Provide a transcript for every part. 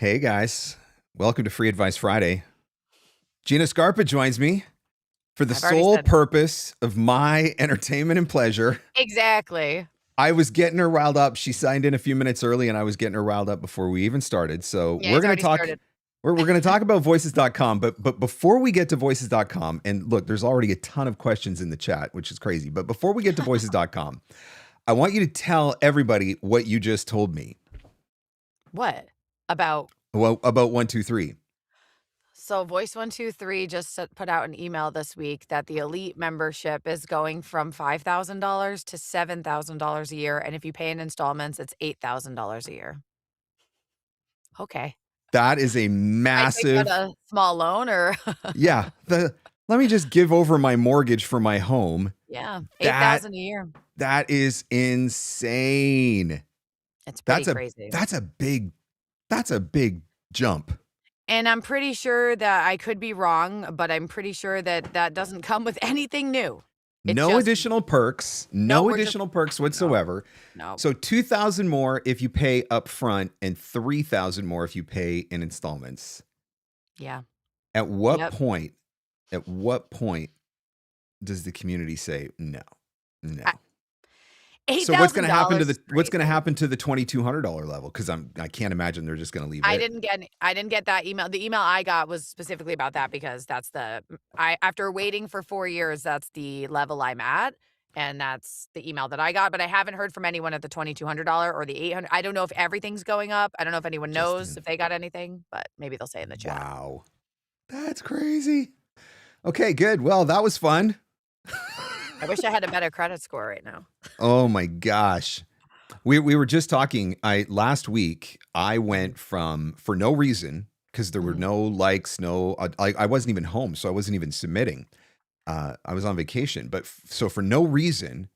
Hey guys, welcome to Free Advice Friday. Gina Scarpa joins me for the I've already sole said purpose of my entertainment and pleasure. exactly. I was getting her riled up. She signed in a few minutes early and I was getting her riled up before we even started. So Yeah, we're he's going to already talk started. we're going to talk about voices.com, but before we get to voices.com, and look, there's already a ton of questions in the chat, which is crazy. But before we get to voices.com, I want you to tell everybody what you just told me. What? About About 123. so Voice 123 just put out an email this week that the elite membership is going from $5,000 to $7,000 a year, and if you pay in installments, it's $8,000 a year. Okay. That is a I take out massive a small loan or Yeah, let me just give over my mortgage for my home. yeah, That 8,000 a year. that is insane. It's pretty That's a crazy. that's a big that's a big jump. And I'm pretty sure that I could be wrong, but I'm pretty sure that that doesn't come with anything new. It's No just additional perks, no, no we're just additional perks no, whatsoever. no. So 2,000 more if you pay up front and 3,000 more if you pay in installments. Yeah. At what Yep. point at what point does the community say no? No. So what's going to happen to $8,000 is crazy. the $2,200 level? Because I can't imagine they're just going to leave I it. didn't get that email. The email I got was specifically about that because that's I after waiting for 4 years, that's the level I'm at, and that's the email that I got, but I haven't heard from anyone at the $2,200 or the 800. I don't know if everything's going up. I don't know if anyone knows Justin, if they got anything, but maybe they'll say in the chat. wow, that's crazy. Okay, good. Well, that was fun. I wish I had a better credit score right now. Oh my gosh, we were just talking. Last week I went from, for no reason, because there were Mhm. no likes, no. I wasn't even home, so I wasn't even submitting. I was on vacation, but so for no reason,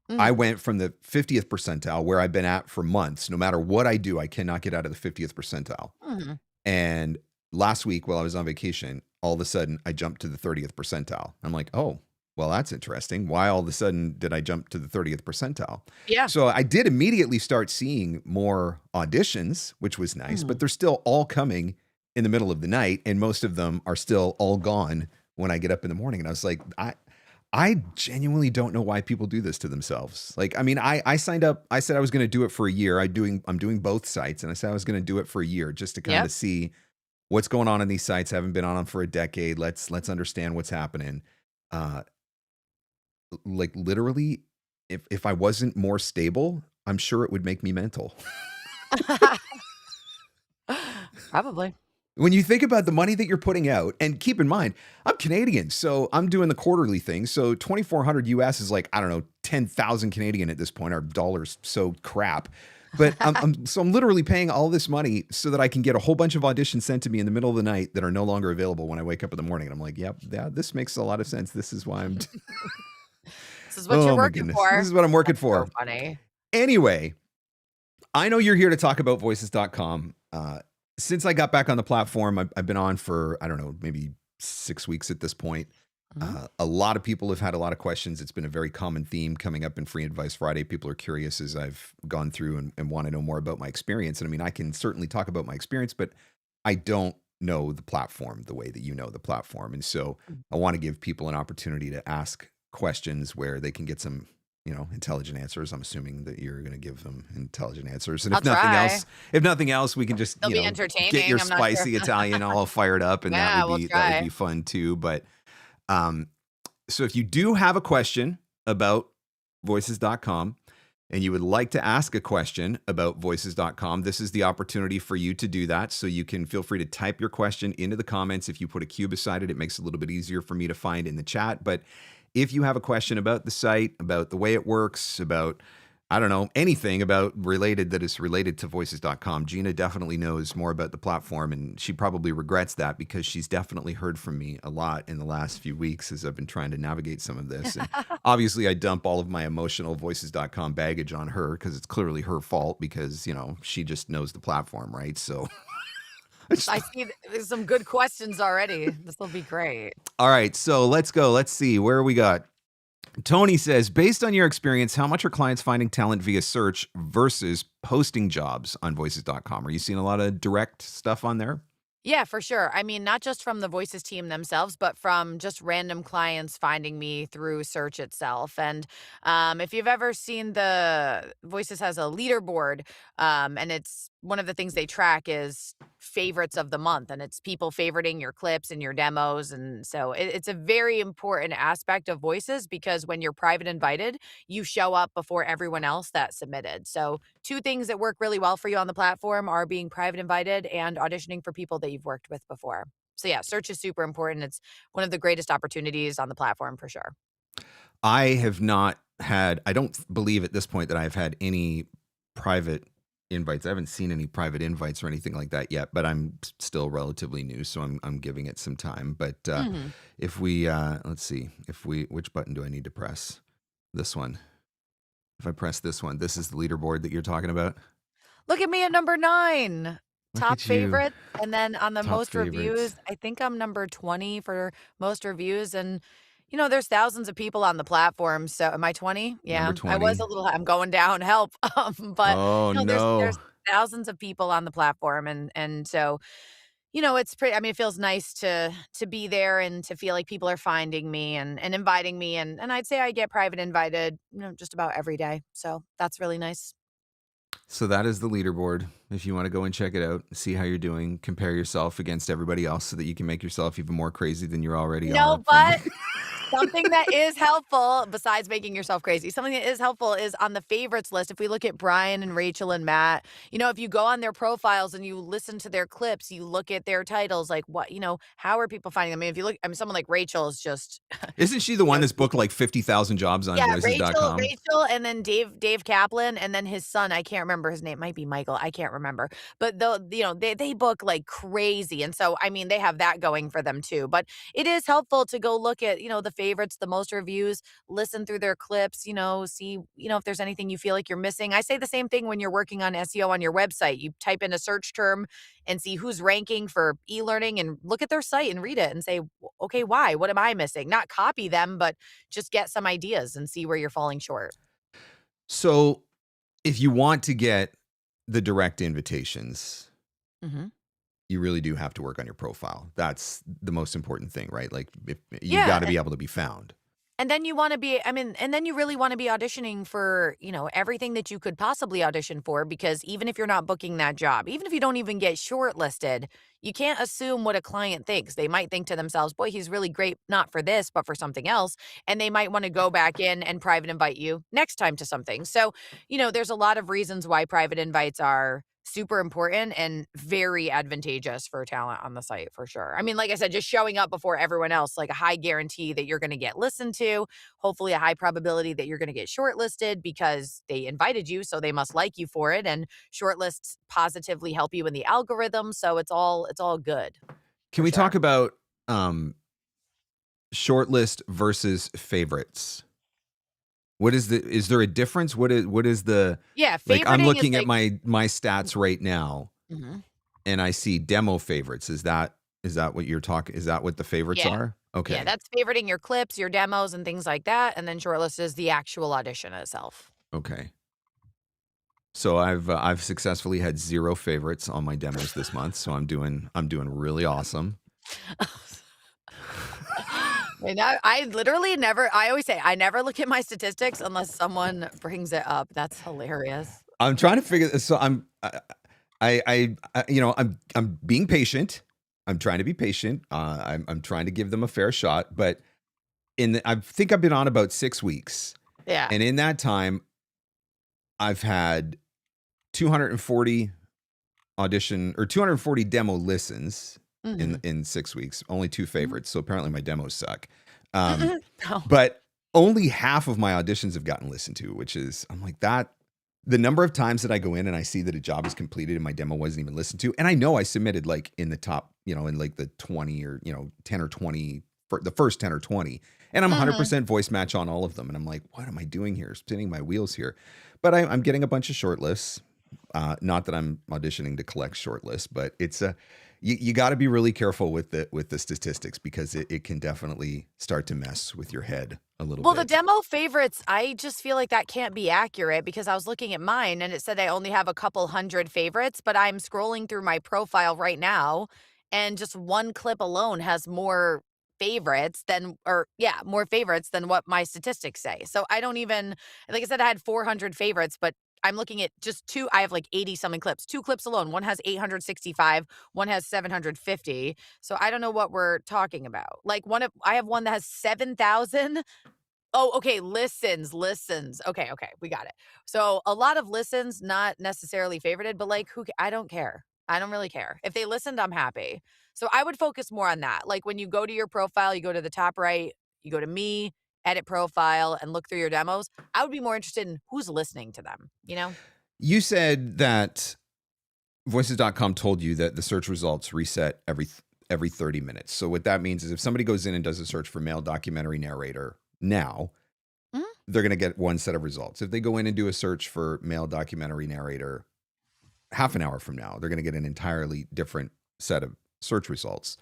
I Mhm. went from the 50th percentile, where I've been at for months. No matter what I do, I cannot get out of the 50th percentile. Mhm. And last week, while I was on vacation, all of a sudden I jumped to the 30th percentile. I'm like, oh, well, that's interesting. Why all of a sudden did I jump to the 30th percentile? Yeah. So I did immediately start seeing more auditions, which was nice, but Mhm. they're still all coming in the middle of the night. And most of them are still all gone when I get up in the morning. And I was like, I genuinely don't know why people do this to themselves. Like, I mean, I signed up, I said I was going to do it for a year. I'm doing both sites, and I said I was going to do it for a year just to kind Yep. of see what's going on in these sites. I haven't been on them for a decade. Let's understand what's happening. Uh, like literally, if I wasn't more stable, I'm sure it would make me mental. Probably. When you think about the money that you're putting out, and keep in mind, I'm Canadian, so I'm doing the quarterly thing. So 2,400 US is like, I don't know, 10,000 Canadian at this point. Our dollar's so crap. But I'm literally paying all this money so that I can get a whole bunch of auditions sent to me in the middle of the night that are no longer available when I wake up in the morning. And I'm like, yep, yeah, this makes a lot of sense. This is why I'm This is what you're oh my working goodness. This for. is what I'm working That's so for. funny. Anyway, I know you're here to talk about voices.com. Since I got back on the platform, I've been on for, I don't know, maybe 6 weeks at this point. Mhm. A lot of people have had a lot of questions. It's been a very common theme coming up in Free Advice Friday. People are curious as I've gone through and want to know more about my experience. And I mean, I can certainly talk about my experience, but I don't know the platform the way that you know the platform. And so I want to give people an opportunity to ask questions where they can get some, intelligent answers. I'm assuming that you're going to give them intelligent answers. And I'll try. if nothing else, we can just, They'll be get your entertaining, I'm not sure. spicy Italian all fired up, and Yeah, we'll that would be try. fun too. But so if you do have a question about voices.com and you would like to ask a question about voices.com, this is the opportunity for you to do that. So you can feel free to type your question into the comments. If you put a Q beside it, it makes it a little bit easier for me to find in the chat. But if you have a question about the site, about the way it works, about, I don't know, anything about that is related to voices.com, Gina definitely knows more about the platform, and she probably regrets that because she's definitely heard from me a lot in the last few weeks as I've been trying to navigate some of this. And obviously I dump all of my emotional voices.com baggage on her because it's clearly her fault because, she just knows the platform, right? So I see there's some good questions already. This will be great. all right, so let's go. Let's see where we got. Tony says, based on your experience, how much are clients finding talent via search versus posting jobs on voices.com? Are you seeing a lot of direct stuff on there? Yeah, for sure. I mean, not just from the Voices team themselves, but from just random clients finding me through search itself. And if you've ever seen the Voices has a leaderboard, and it's one of the things they track is favorites of the month, and it's people favoriting your clips and your demos. And so it's a very important aspect of Voices because when you're private invited, you show up before everyone else that submitted. So two things that work really well for you on the platform are being private invited and auditioning for people that you've worked with before. So yeah, search is super important. It's one of the greatest opportunities on the platform for sure. I have not had, I don't believe at this point that I've had any private invites. I haven't seen any private invites or anything like that yet, but I'm still relatively new, so I'm giving it some time. But if we, let's see, which button do I need to press? This one. If I press this one, this is the leaderboard that you're talking about. Look at me at number 9. Look Top at you. favorite. And then on the Top most favorites. reviews, I think I'm number 20 for most reviews. And, there's thousands of people on the platform. So am I 20? Yeah, Number I was 20. a little, I'm going down, help. But, Oh there's no. thousands of people on the platform. And so, it's pretty, I mean, it feels nice to be there and to feel like people are finding me and inviting me. And I'd say I get private invited, just about every day. So that's really nice. So that is the leaderboard. If you want to go and check it out, see how you're doing, compare yourself against everybody else so that you can make yourself even more crazy than you already are. But something that is helpful, besides making yourself crazy, something that is helpful is on the favorites list. If we look at Brian and Rachel and Matt, if you go on their profiles and you listen to their clips, you look at their titles, like what, how are people finding them? I mean, if you look, someone like Rachel is just, Isn't she the one that's booked like 50,000 jobs on yeah, voices.com? Rachel, and then Dave Kaplan, and then his son. I can't remember his name. Might be Michael. I can't remember. But they book like crazy, and so I mean they have that going for them too. But it is helpful to go look at the favorites, the most reviews, listen through their clips. See if there's anything you feel like you're missing. I say the same thing when you're working on SEO on your website. You type in a search term and see who's ranking for e-learning, and look at their site and read it and say, okay, why? What am I missing? Not copy them, but just get some ideas and see where you're falling short. So if you want to get the direct invitations, you really do have to work on your profile. That's the most important thing, right? Like you've got to be able to be found. And then you want to be, and then you really want to be auditioning for, everything that you could possibly audition for, because even if you're not booking that job, even if you don't even get shortlisted, you can't assume what a client thinks. They might think to themselves, boy, he's really great, not for this, but for something else. And they might want to go back in and private invite you next time to something. So, there's a lot of reasons why private invites are super important and very advantageous for talent on the site for sure. I mean, like I said, just showing up before everyone else, like a high guarantee that you're going to get listened to, hopefully a high probability that you're going to get shortlisted because they invited you, so they must like you for it. And shortlists positively help you in the algorithm, so it's all good. Can we talk about shortlist versus favorites? Is there a difference? What is the, like I'm looking at my stats right now and I see demo favorites. Is that what you're talking? Is that what the favorites are? Okay. Yeah, that's favoriting your clips, your demos and things like that. And then shortlist is the actual audition itself. Okay. So I've successfully had 0 favorites on my demos this month. So I'm doing really awesome. I literally never, I always say, I never look at my statistics unless someone brings it up. That's hilarious. I'm trying to figure this. So I'm being patient. I'm trying to be patient. I'm trying to give them a fair shot, but I think I've been on about 6 weeks. Yeah. And in that time, I've had 240 audition or 240 demo listens in 6 weeks, only 2 favorites. So apparently my demos suck. But only half of my auditions have gotten listened to, which is, I'm like that. The number of times that I go in and I see that a job is completed and my demo wasn't even listened to. And I know I submitted like in the top, in like the 20 or, 10 or 20, for the first 10 or 20. And I'm 100% voice match on all of them. And I'm like, what am I doing here? Spinning my wheels here. But I'm getting a bunch of shortlists. Not that I'm auditioning to collect shortlists, but it's You got to be really careful with the statistics because it can definitely start to mess with your head a little Well, the bit. demo favorites, I just feel like that can't be accurate because I was looking at mine and it said I only have a couple hundred favorites, but I'm scrolling through my profile right now and just one clip alone has more favorites than, or yeah, more favorites than what my statistics say. So I don't even, like I said, I had 400 favorites, but I'm looking at just two. I have like 80 something clips, two clips alone. One has 865, one has 750. So I don't know what we're talking about. Like I have one that has 7,000. Oh, okay, listens. Okay, we got it. So, a lot of listens, not necessarily favorited, but, like, I don't care. I don't really care. If they listened, I'm happy. So, I would focus more on that. Like, when you go to your profile, you go to the top right, you go to me, edit profile, and look through your demos. I would be more interested in who's listening to them, you know? You said that voices.com told you that the search results reset every 30 minutes. So what that means is if somebody goes in and does a search for male documentary narrator now, Mhm. they're going to get one set of results. If they go in and do a search for male documentary narrator half an hour from now, they're going to get an entirely different set of search results.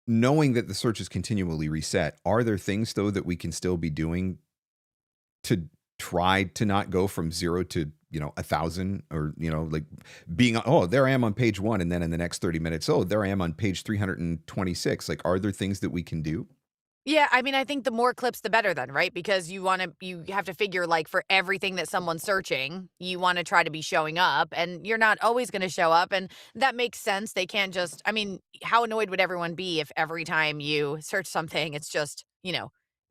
Knowing that the search is continually reset, are there things though that we can still be doing to try to not go from 0 to 1,000, or like being, oh, there I am on page 1, and then in the next 30 minutes, oh, there I am on page 326? Like, are there things that we can do? Yeah, I mean, I think the more clips, the better then, right? Because you have to figure like for everything that someone's searching, you want to try to be showing up and you're not always going to show up. And that makes sense. They can't just, I mean, how annoyed would everyone be if every time you search something, it's just,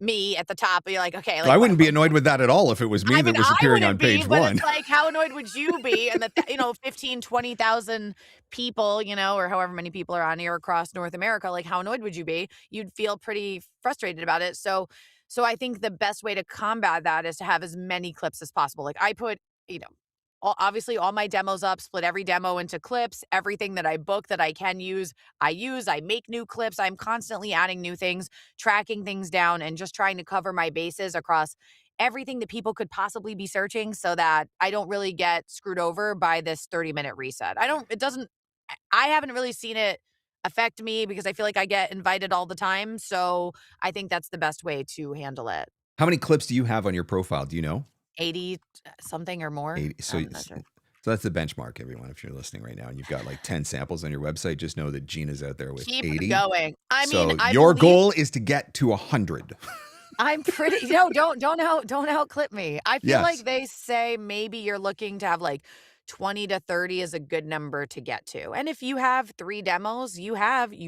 me at the top. You're like, okay, I like wouldn't be annoyed with that at all if it was me I mean, that was I appearing on wouldn't be, page but it's 1. like, how annoyed would you be? And that, 15, 20,000 people, or however many people are on here across North America, like how annoyed would you be? You'd feel pretty frustrated about it. So I think the best way to combat that is to have as many clips as possible. Like I put, obviously all my demos up, split every demo into clips, everything that I book that I can use, I make new clips. I'm constantly adding new things, tracking things down and just trying to cover my bases across everything that people could possibly be searching so that I don't really get screwed over by this 30-minute reset. I haven't really seen it affect me because I feel like I get invited all the time. So I think that's the best way to handle it. How many clips do you have on your profile? Do you know? 80 something or more. 80. I'm not sure. So that's the benchmark, everyone. If you're listening right now and you've got like 10 samples on your website, just know that Gina's out there with Keep 80. going. I mean, So I your believe goal is to get to 100. I'm pretty no, don't outclip me. I feel Yes. like they say maybe you're looking to have like 20 to 30 is a good number to get to. And if you have 3 demos, you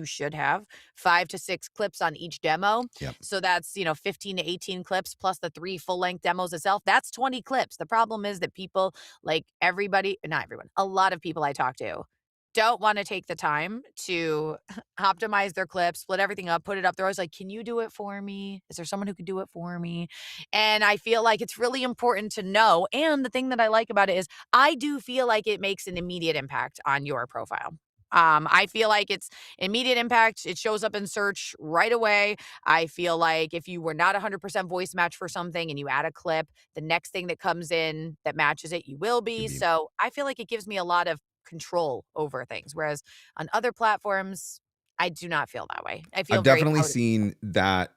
should have 5 to 6 clips on each demo. Yep. So that's, 15 to 18 clips plus the 3 full-length demos itself. That's 20 clips. The problem is that people, like not everyone, a lot of people I talk to don't want to take the time to optimize their clips, split everything up, put it up. They're always like, "Can you do it for me? Is there someone who could do it for me?" And I feel like it's really important to know. And the thing that I like about it is I do feel like it makes an immediate impact on your profile. I feel like it's immediate impact. It shows up in search right away. I feel like if you were not 100% voice match for something and you add a clip, the next thing that comes in that matches it, you will be. So I feel like it gives me a lot of control over things. Whereas on other platforms, I do not feel that way. I feel I've very definitely out of seen that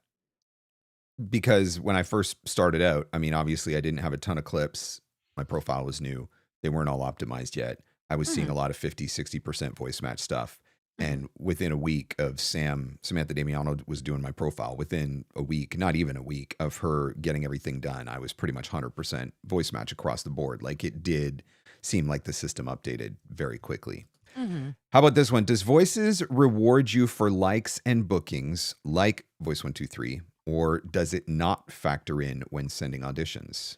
because when I first started out, I mean, obviously I didn't have a ton of clips. My profile was new. They weren't all optimized yet. I was seeing a lot of 50, 60% voice match stuff. And within a week of Samantha Damiano was doing my profile, within a week, not even a week of her getting everything done, I was pretty much 100% voice match across the board. Like it did seem like the system updated very quickly. How about this one? Does Voices reward you for likes and bookings like Voice123, or does it not factor in when sending auditions?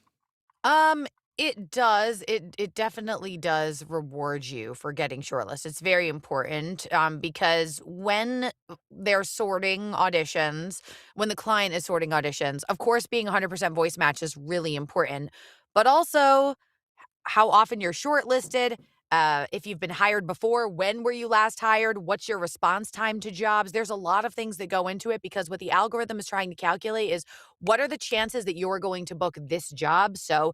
It does. It definitely does reward you for getting shortlisted. It's very important because when they're sorting auditions, when the client is sorting auditions, of course, being 100% voice match is really important, but also how often you're shortlisted. If you've been hired before, when were you last hired? What's your response time to jobs? There's a lot of things that go into it because what the algorithm is trying to calculate is what are the chances that you're going to book this job? So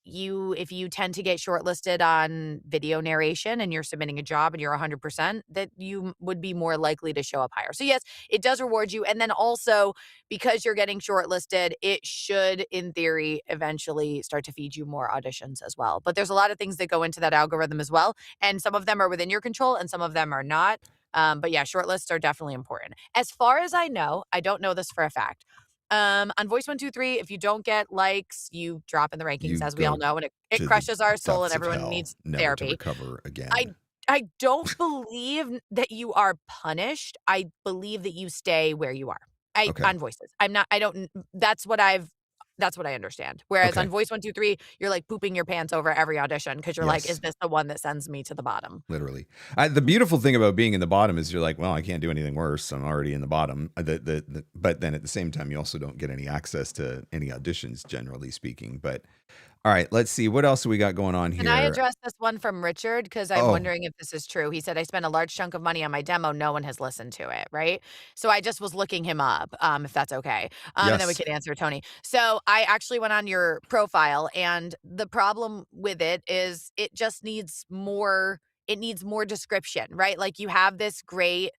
if you tend to get shortlisted on video narration and you're submitting a job and you're 100%, that you would be more likely to show up higher. So yes, it does reward you. And then also, because you're getting shortlisted, it should, in theory, eventually start to feed you more auditions as well. But there's a lot of things that go into that algorithm as well. And some of them are within your control and some of them are not. But yeah, shortlists are definitely important. As far as I know, I don't know this for a fact. On Voice 123, if you don't get likes, you drop in the rankings, You as we all go know, and it to the crushes our soul, and depths of everyone hell, needs never to therapy. recover I again. I don't believe that you are punished. I believe that you stay where you are. Okay. On Voices. I don't that's what I understand. Whereas on Okay. Voice 123, you're like pooping your pants over every audition because you're like, is Yes. this the one that sends me to the bottom? Literally. The beautiful thing about being in the bottom is you're like, well, I can't do anything worse. I'm already in the bottom. But then at the same time, you also don't get any access to any auditions, generally speaking. But all right, let's see. What else we got going on Can I here? address this one from Richard? Because I'm Oh, wondering if this is true. He said, I spent a large chunk of money on my demo. No one has listened to it, right? So I just was looking him up, if that's okay. And then we yes. could answer Tony. So I actually went on your profile, and the problem with it is it needs more description, right? Like you have this great,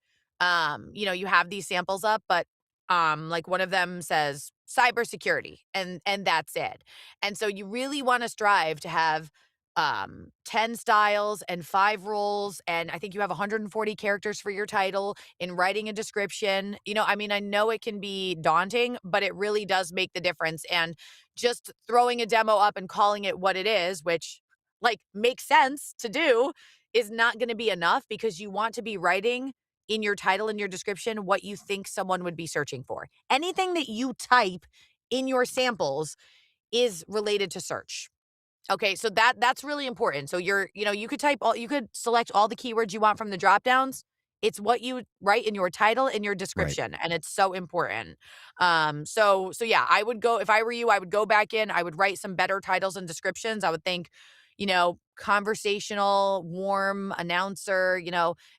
you have these samples up, but like one of them says cybersecurity and that's it. And so you really want to strive to have 10 styles and 5 roles, and I think you have 140 characters for your title in writing a description. I mean, I know it can be daunting, but it really does make the difference. And just throwing a demo up and calling it what it is, which like makes sense to do, is not going to be enough, because you want to be writing in your title and your description what you think someone would be searching for. Anything that you type in your samples is related to search. Okay, so that's really important. So you could you could select all the keywords you want from the drop downs. It's what you write in your title and your Right. description, and it's so important. So yeah, I would go, if I were you, I would go back in, I would write some better titles and descriptions. I would think, conversational, warm announcer,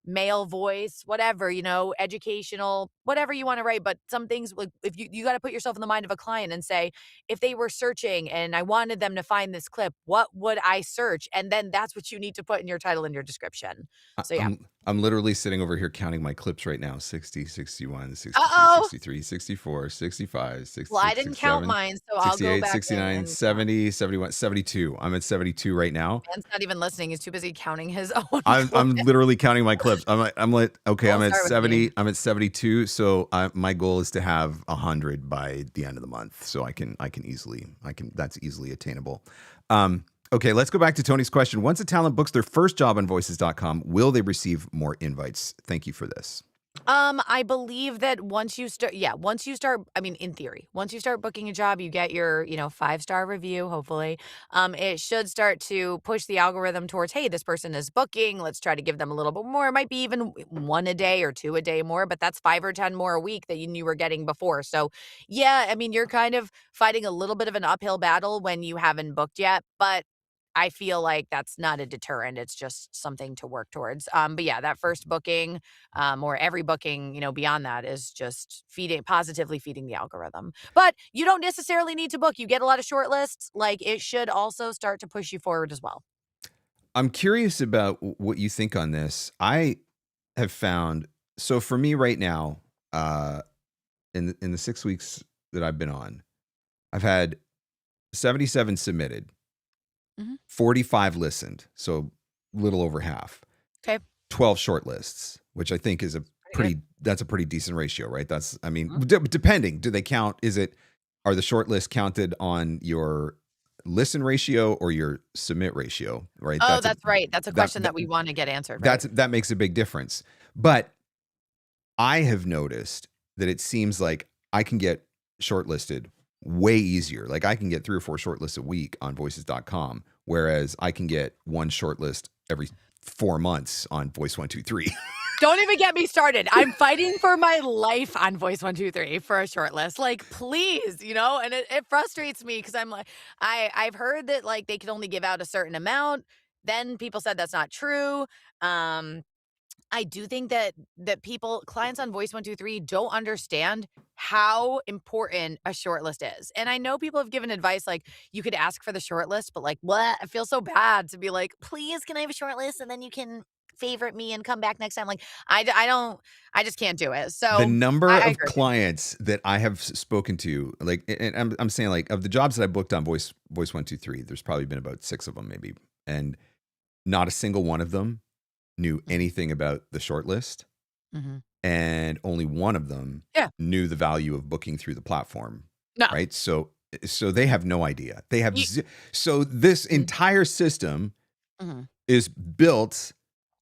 male voice, whatever, educational, whatever you want to write. But some things, like if you got to put yourself in the mind of a client and say, if they were searching and I wanted them to find this clip, what would I search? And then that's what you need to put in your title and your description. I- So yeah. I'm I'm literally sitting over here counting my clips right now. 60, 61, 62, Uh-oh. 63, 64, 65, Well, I 66, didn't count 67, mine, so I'll go 68, back in 69, and count. 70, 71, 72. I'm at 72 right now. Dan's not even listening. He's too busy counting his own I'm clip. literally counting my clips. I'm like, okay, Don't I'm at start with me. 70. I'm at 72. So my goal is to have 100 by the end of the month. So that's easily attainable. Okay, let's go back to Tony's question. Once a talent books their first job on voices.com, will they receive more invites? Thank you for this. I believe that I mean, in theory, once you start booking a job, you get your, 5-star review, hopefully. It should start to push the algorithm towards, hey, this person is booking. Let's try to give them a little bit more. It might be even one a day or two a day more, but that's 5 or 10 more a week that you were getting before. So yeah, I mean, you're kind of fighting a little bit of an uphill battle when you haven't booked yet, but I feel like that's not a deterrent. It's just something to work towards. But yeah, that first booking, or every booking, beyond that is just positively feeding the algorithm. But you don't necessarily need to book. You get a lot of shortlists. Like, it should also start to push you forward as well. I'm curious about what you think on this. I have found, so for me right now, in the 6 weeks that I've been on, I've had 77 submitted, Mhm. 45 listened, so little over half. Okay. 12 shortlists, which I think is Pretty good. that's a pretty decent ratio, right? That's, I mean, Mhm. depending, do they count? Are the shortlists counted on your listen ratio or your submit ratio, right? Oh, that's right. That's a That, question that that we want to get answered, right? that makes a big difference. But I have noticed that it seems like I can get shortlisted way easier. Like I can get 3 or 4 shortlists a week on voices.com, whereas I can get one shortlist every 4 months on Voice 123. Don't even get me started. I'm fighting for my life on Voice 123 for a shortlist. Like, please, and it frustrates me because I'm like, I've heard that like they can only give out a certain amount. Then people said that's not true. Um, I do think that clients on Voice 123 don't understand how important a shortlist is. And I know people have given advice like you could ask for the shortlist, but like what? I feel so bad to be like, please, can I have a shortlist and then you can favorite me and come back next time. Like I don't, I just can't do it. The So number I of agree with you. clients that I have spoken to, like, and I'm saying, like, of the jobs that I booked on Voice 123, there's probably been about 6 of them, maybe, and not a single one of them knew Mhm. anything about the shortlist, Mhm. and only one of them Yeah. knew the value of booking through the platform, No. right? So they have no idea. They have You, so this Mhm. entire system Mhm. is built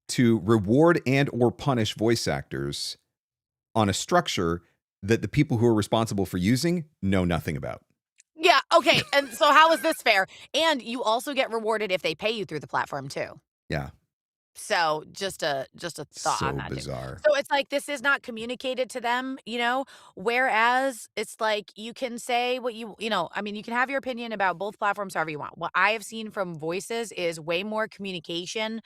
to reward and or punish voice actors on a structure that the people who are responsible for using know nothing about. Yeah, okay, and so how is this fair? And you also get rewarded if they pay you through the platform too. Yeah, So, just a thought on so that too. bizarre. So, it's like this is not communicated to them, whereas it's like you can say what I mean, you can have your opinion about both platforms however you want. What I have seen from Voices is way more communication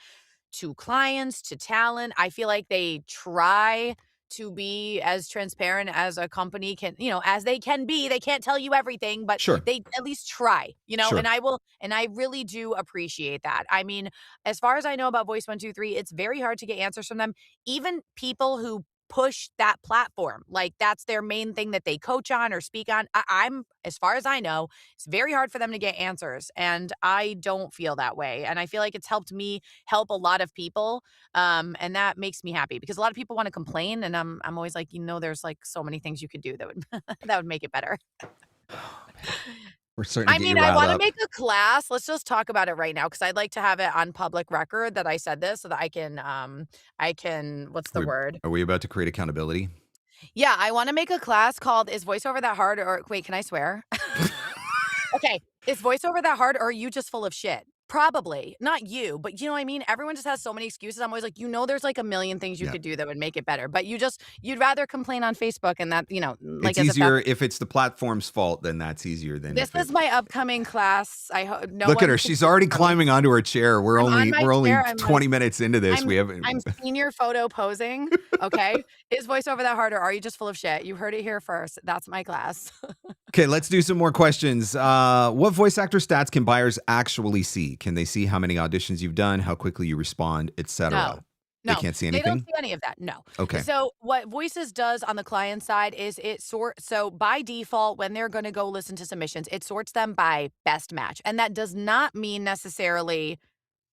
to clients, to talent. I feel like they try to be as transparent as a company can, as they can be. They can't tell you everything, but Sure, they at least try, and sure. I really do appreciate that. I mean, as far as I know about Voice 123, it's very hard to get answers from them. Even people who push that platform, like that's their main thing that they coach on or speak on. I'm, as far as I know, it's very hard for them to get answers. And I don't feel that way. And I feel like it's helped me help a lot of people. And that makes me happy because a lot of people want to complain. And I'm always like, there's like so many things you could do that would, that would make it better. Oh, man. We're starting to I get mean, you I riled want to up. make a class. Let's just talk about it right now because I'd like to have it on public record that I said this so that what's Are the we, word? are we about to create accountability? Yeah, I want to make a class called Is Voiceover That Hard? Or wait, can I swear? Okay. Is voiceover that hard or are you just full of shit? Probably. Not you, but you know what I mean? Everyone just has so many excuses. I'm always like, there's like a million things you Yeah. could do that would make it better. But you'd rather complain on Facebook and that, like It's as if that's easier if it's the platform's fault, then that's easier than this if is it. my upcome class. I hope no Look at her. one can She's take already it from me. climbing onto her chair. We're I'm on only my we're only chair. I'm like, 20 minutes into this. I'm We haven't. I'm senior photo posing. Okay. Is voiceover that hard or are you just full of shit? You heard it here first. That's my class. Okay, let's do some more questions. What voice actor stats can buyers actually see? Can they see how many auditions you've done, how quickly you respond, etc.? No. They No, can't see they don't anything? see any of that, no. Okay. So, what Voices does on the client side is so by default, when they're gonna go listen to submissions, it sorts them by best match, and that does not mean necessarily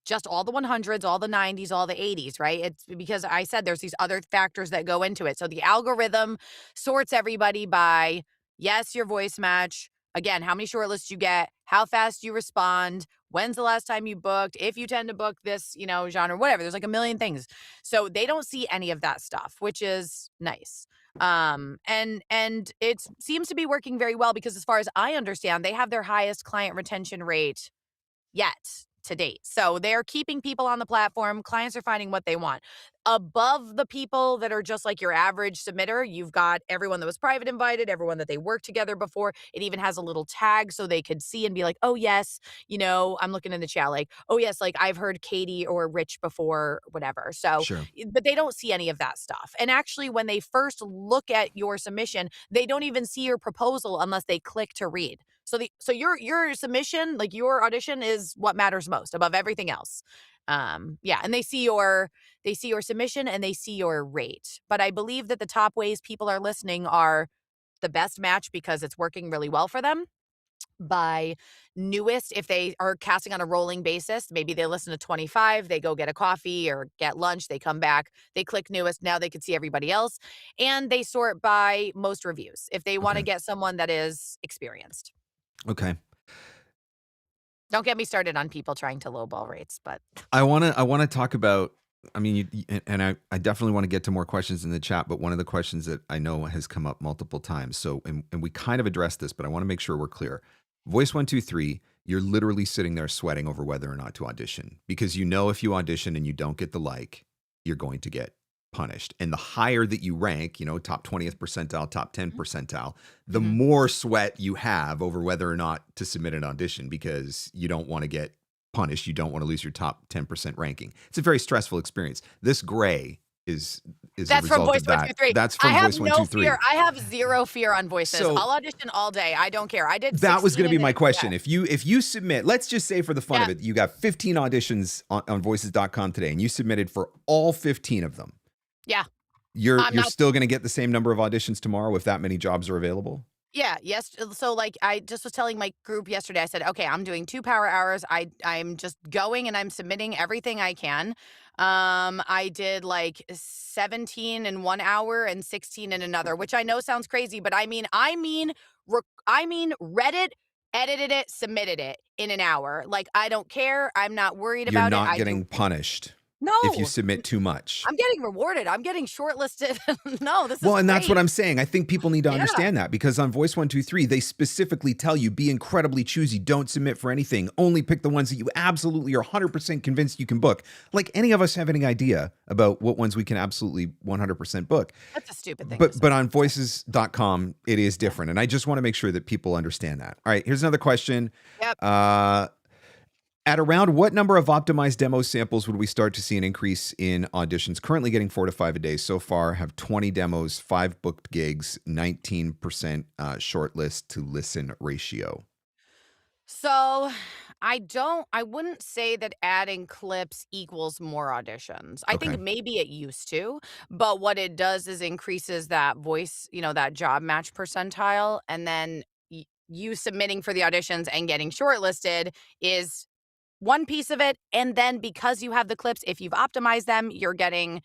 just all the 100s, all the 90s, all the 80s, right? It's because I said there's these other factors that go into it. So the algorithm sorts everybody by, yes, your voice match. Again, how many shortlists you get, how fast you respond, when's the last time you booked, if you tend to book this, genre, whatever. There's like a million things. So they don't see any of that stuff, which is nice. And it seems to be working very well because as far as I understand, they have their highest client retention rate yet to date. So they're keeping people on the platform. Clients are finding what they want. Above the people that are just like your average submitter, you've got everyone that was private invited, everyone that they worked together before. It even has a little tag so they could see and be like, oh, yes, I'm looking in the chat like, oh, yes, like I've heard Katie or Rich before, whatever. So, Sure. but they don't see any of that stuff. And actually, when they first look at your submission, they don't even see your proposal unless they click to read. So your submission, like your audition is what matters most above everything else. Yeah, and they see your submission and they see your rate. But I believe that the top ways people are listening are the best match because it's working really well for them. By newest, if they are casting on a rolling basis, maybe they listen to 25, they go get a coffee or get lunch, they come back, they click newest, now they can see everybody else. And they sort by most reviews if they want to Okay. get someone that is experienced. Okay. Don't get me started on people trying to lowball rates, but I wanna talk about. I mean, and I definitely want to get to more questions in the chat, but one of the questions that I know has come up multiple times. So, and we kind of addressed this, but I want to make sure we're clear. Voice 123, you're literally sitting there sweating over whether or not to audition because if you audition and you don't get the like, you're going to get punished. And the higher that you rank, top 20th percentile, top 10 percentile, the Mhm. more sweat you have over whether or not to submit an audition because you don't want to get punished. You don't want to lose your top 10% ranking. It's a very stressful experience. This gray is a That's from result Voice of that. 123. That's I from have Voice no 123. fear. I have zero fear on Voices. So I'll audition all day. I don't care. I did that was 16 going to be in my it. question. Yeah. If you submit, let's just say for the fun of it, you got 15 auditions on voices.com today, and you submitted for all 15 of them. Yeah. You're still going to get the same number of auditions tomorrow if that many jobs are available? Yeah, yes. So like I just was telling my group yesterday, I said, okay, I'm doing 2 power hours. I'm just going and I'm submitting everything I can. I did like 17 in 1 hour and 16 in another, which I know sounds crazy, but I mean read it, edited it, submitted it in an hour. Like I don't care. I'm not worried You're about it. not I do getting punished if you no. submit too much. I'm getting rewarded. I'm getting shortlisted. No, this is Well, and that's what great. I'm saying. I think people need to Yeah. understand that, because on Voice 123, they specifically tell you, be incredibly choosy. Don't submit for anything. Only pick the ones that you absolutely are 100% convinced you can book. Like any of us have any idea about what ones we can absolutely 100% book. That's a stupid thing to say. But on voices.com, it is different. And I just want to make sure that people understand that. All right, here's another question. Yep. At around what number of optimized demo samples would we start to see an increase in auditions? Currently getting 4 to 5 a day. So far, have 20 demos, 5 booked gigs, 19% shortlist to listen ratio. So I wouldn't say that adding clips equals more auditions. I Okay. think maybe it used to, but what it does is increases that voice, that job match percentile. And then you submitting for the auditions and getting shortlisted is one piece of it. And then because you have the clips, if you've optimized them, you're getting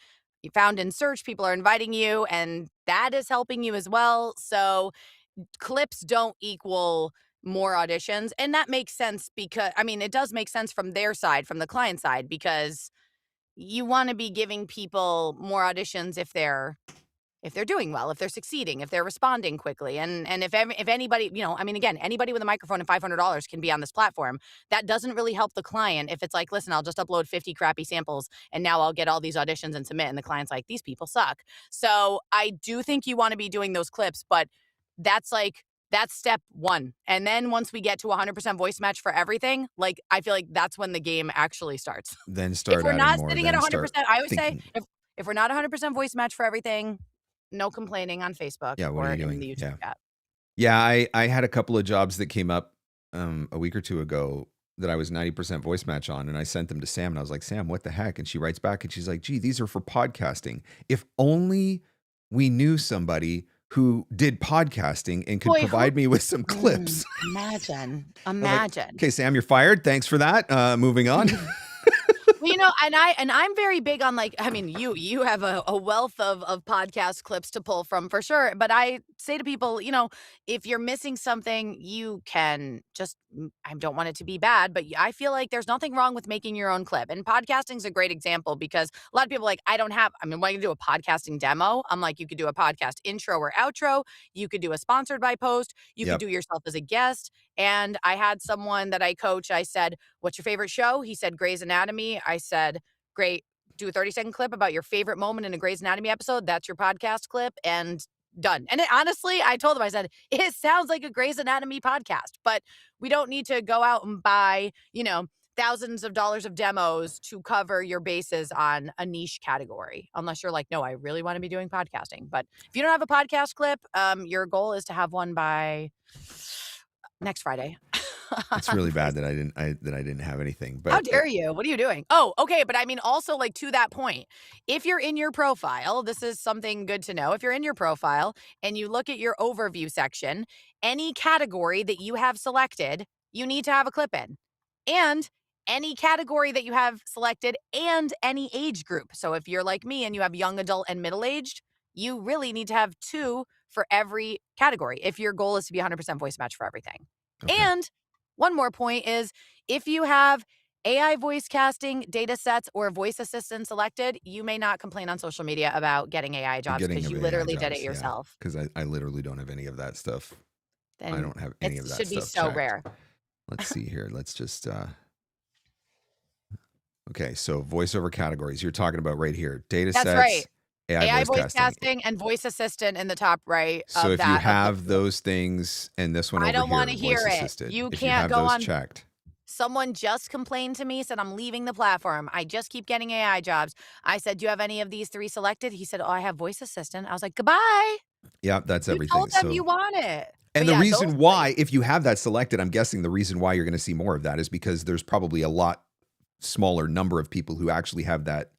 found in search, people are inviting you, and that is helping you as well. So clips don't equal more auditions. And that makes sense because, I mean, it does make sense from their side, from the client side, because you want to be giving people more auditions if they're doing well, if they're succeeding, if they're responding quickly. And if anybody, I mean, again, anybody with a microphone and $500 can be on this platform. That doesn't really help the client if it's like, listen, I'll just upload 50 crappy samples and now I'll get all these auditions and submit. And the client's like, these people suck. So I do think you want to be doing those clips, but that's step one. And then once we get to 100% voice match for everything, like I feel like that's when the game actually starts. Then start If we're adding not more. sitting Then at 100%, start I would say thinking. if we're not 100% voice match for everything, no complaining on Facebook What or are you doing? in the YouTube chat. Yeah, I had a couple of jobs that came up a week or two ago that I was 90% voice match on, and I sent them to Sam, and I was like, Sam, what the heck? And she writes back, and she's like, gee, these are for podcasting. If only we knew somebody who did podcasting and could provide me with some clips. Imagine. Like, okay, Sam, you're fired. Thanks for that. Moving on. Well, and I'm very big on you have a wealth of podcast clips to pull from for sure. But I say to people, if you're missing something, you can just, I don't want it to be bad, but I feel like there's nothing wrong with making your own clip. And podcasting is a great example because a lot of people like, when you do a podcasting demo, I'm like, you could do a podcast intro or outro. You could do a sponsored by post. You could do yourself as a guest. And I had someone that I coach. I said, what's your favorite show? He said, Grey's Anatomy. I said, great. Do a 30-second clip about your favorite moment in a Grey's Anatomy episode. That's your podcast clip and done. And honestly, I told him, I said, it sounds like a Grey's Anatomy podcast, but we don't need to go out and buy, thousands of dollars of demos to cover your bases on a niche category. Unless you're like, no, I really want to be doing podcasting. But if you don't have a podcast clip, your goal is to have one by next Friday. It's really bad that I didn't have anything. But how dare you? What are you doing? Oh, okay. But I mean, also like to that point, if you're in your profile, this is something good to know. If you're in your profile and you look at your overview section, any category that you have selected, you need to have a clip in. And any category that you have selected and any age group. So if you're like me and you have young adult and middle-aged, you really need to have 2 for every category if your goal is to be 100% voice match for everything. Okay. And one more point is if you have AI voice casting data sets or voice assistant selected, you may not complain on social media about getting AI jobs because you literally did it yourself. Because I literally don't have any of that stuff. Then I don't have any of that stuff. It should be so rare. Let's see here. Let's just okay, so voiceover categories. You're talking about right here. Data sets. That's right. AI voice casting and voice assistant in the top right. So if you have those things and this one over here, I don't want to hear it. You can't go on. Checked. Someone just complained to me, said, I'm leaving the platform. I just keep getting AI jobs. I said, do you have any of these 3 selected? He said, oh, I have voice assistant. I was like, goodbye. Yeah, that's You everything. told them So you want it. But and the yeah, those reason like why, if you have that selected, I'm guessing the reason why you're gonna see more of that is because there's probably a lot smaller number of people who actually have that of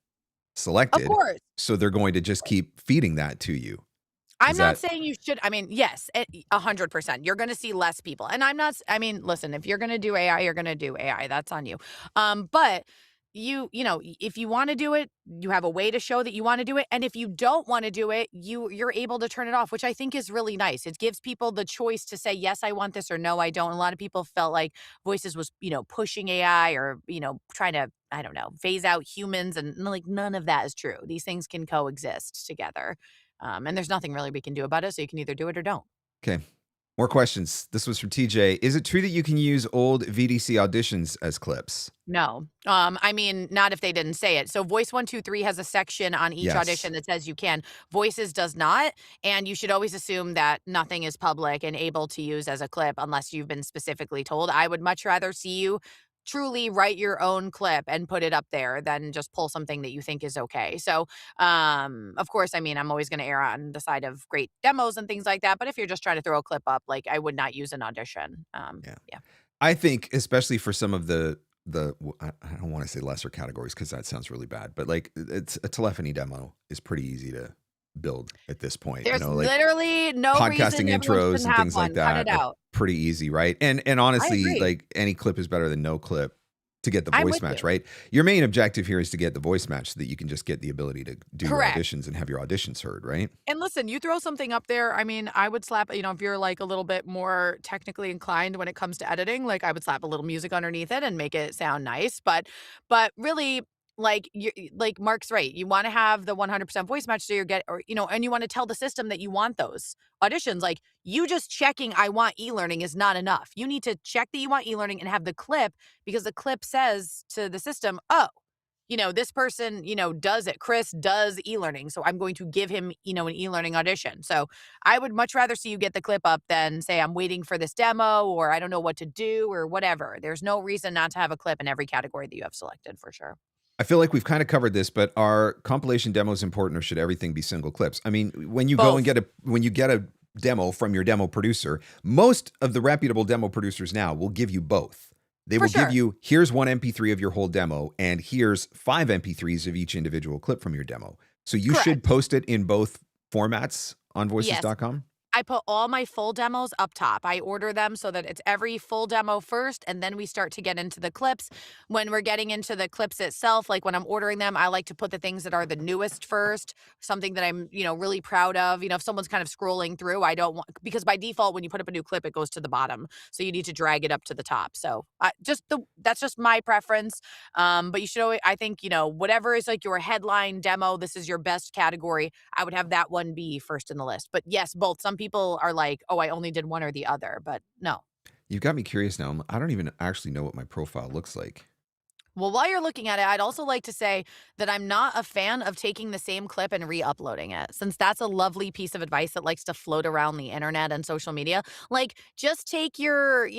selected, course. so they're going to just keep feeding that to you. I'm Is not that saying you should. I mean, yes, 100%. You're going to see less people. And I'm not, I mean, listen, if you're going to do AI, you're going to do AI. That's on you. But if you want to do it, you have a way to show that you want to do it. And if you don't want to do it, you're able to turn it off, which I think is really nice. It gives people the choice to say, yes, I want this or no, I don't. A lot of people felt like Voices was, pushing AI or, trying to, I don't know, phase out humans. And like none of that is true. These things can coexist together. And there's nothing really we can do about it. So you can either do it or don't. okay? More questions. This was from TJ. Is it true that you can use old VDC auditions as clips? No. I mean, not if they didn't say it. So Voice 123 has a section on each Yes. audition that says you can. Voices does not. And you should always assume that nothing is public and able to use as a clip unless you've been specifically told. I would much rather see you truly write your own clip and put it up there than just pull something that you think is okay. So, of course, I mean, I'm always going to err on the side of great demos and things like that. But if you're just trying to throw a clip up, like I would not use an audition. Yeah. Yeah. I think especially for some of I don't want to say lesser categories because that sounds really bad, but like it's a telephony demo is pretty easy to build at this point. There's Like literally no reason podcasting everyone intros shouldn't and have things one. like Cut that it are out. pretty easy, right? And I honestly, agree. like any clip is better than no clip to get the I'm voice with match, you. right? Your main objective here is to get the voice match so that you can just get the ability to do your Correct. auditions and have your auditions heard, right? And listen, you throw something up there, I mean, I would slap, if you're like a little bit more technically inclined when it comes to editing, like I would slap a little music underneath it and make it sound nice. But really, like like Mark's right. You want to have the 100% voice match so and you want to tell the system that you want those auditions. Like you just checking I want e-learning is not enough. You need to check that you want e-learning and have the clip because the clip says to the system, oh, this person, does it. Chris does e-learning. So I'm going to give him, an e-learning audition. So I would much rather see you get the clip up than say, I'm waiting for this demo or I don't know what to do or whatever. There's no reason not to have a clip in every category that you have selected for sure. I feel like we've kind of covered this, but are compilation demos important or should everything be single clips? I mean, when you go and when you get a demo from your demo producer, most of the reputable demo producers now will give you both. They will give you, here's one MP3 of your whole demo, and here's 5 MP3s of each individual clip from your demo. So you should post it in both formats on voices.com. I put all my full demos up top. I order them so that it's every full demo first, and then we start to get into the clips. When we're getting into the clips itself, like when I'm ordering them, I like to put the things that are the newest first, something that I'm, really proud of. If someone's kind of scrolling through, I don't want, because by default, when you put up a new clip, it goes to the bottom. So you need to drag it up to the top. So that's just my preference. But you should always, I think, whatever is like your headline demo, this is your best category. I would have that one be first in the list. But yes, both. Some people are like, oh, I only did one or the other, but no. You've got me curious now. I don't even actually know what my profile looks like. Well, while you're looking at it, I'd also like to say that I'm not a fan of taking the same clip and re-uploading it, since that's a lovely piece of advice that likes to float around the internet and social media. Like, just take your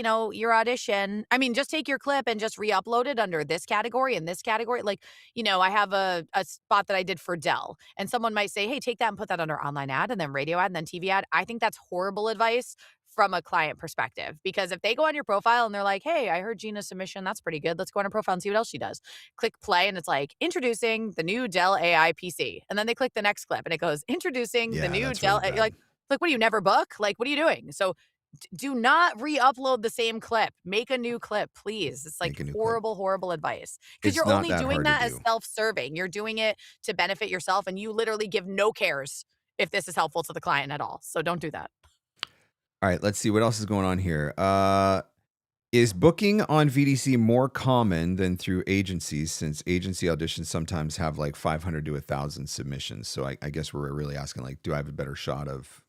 audition. I mean, just take your clip and just re-upload it under this category and this category. Like, I have a spot that I did for Dell, and someone might say, hey, take that and put that under online ad and then radio ad and then TV ad. I think that's horrible advice from a client perspective, because if they go on your profile and they're like, hey, I heard Gina's submission, that's pretty good, let's go on her profile and see what else she does. Click play and it's like, introducing the new Dell AI PC. And then they click the next clip and it goes, introducing the new Dell. Really You're like, what do you never book? Like, what are you doing? So do not re-upload the same clip. Make a new clip, please. It's like horrible advice. Because you're only doing that as self-serving. You're doing it to benefit yourself, and you literally give no cares if this is helpful to the client at all. So don't do that. All right, let's see what else is going on here. Is booking on VDC more common than through agencies, since agency auditions sometimes have like 500 to 1,000 submissions? So I guess we're really asking, like, do I have a better shot of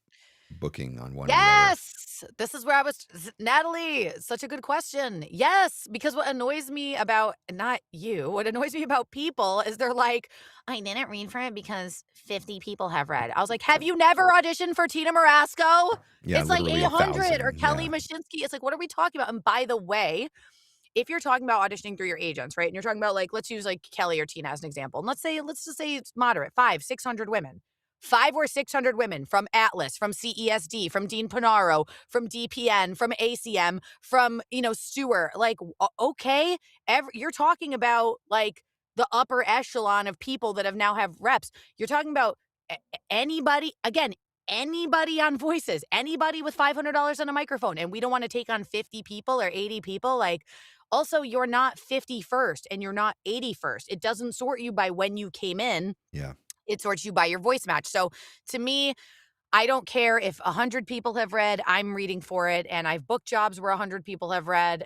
booking on one or the other? Yes, this is where I was, Natalie, such a good question. Yes, because what annoys me about, not you, what annoys me about people is they're like, I didn't read for it because 50 people have read. I was like, have you never auditioned for Tina Marasco? Yeah, it's like literally 800 or 1,000. Kelly Mashinsky. It's like, what are we talking about? And by the way, if you're talking about auditioning through your agents, right? And you're talking about like, let's use like Kelly or Tina as an example. And let's just say it's moderate, 600 women. 500 or 600 women from Atlas, from CESD, from Dean Panaro, from DPN, from ACM, from, Stewart. Like, okay, you're talking about like the upper echelon of people that now have reps. You're talking about anybody, again, anybody on voices, anybody with $500 on a microphone. And we don't want to take on 50 people or 80 people. Like, also, you're not 51st and you're not 81st. It doesn't sort you by when you came in. Yeah. It sorts you by your voice match. So to me, I don't care if 100 people have read, I'm reading for it. And I've booked jobs where 100 people have read.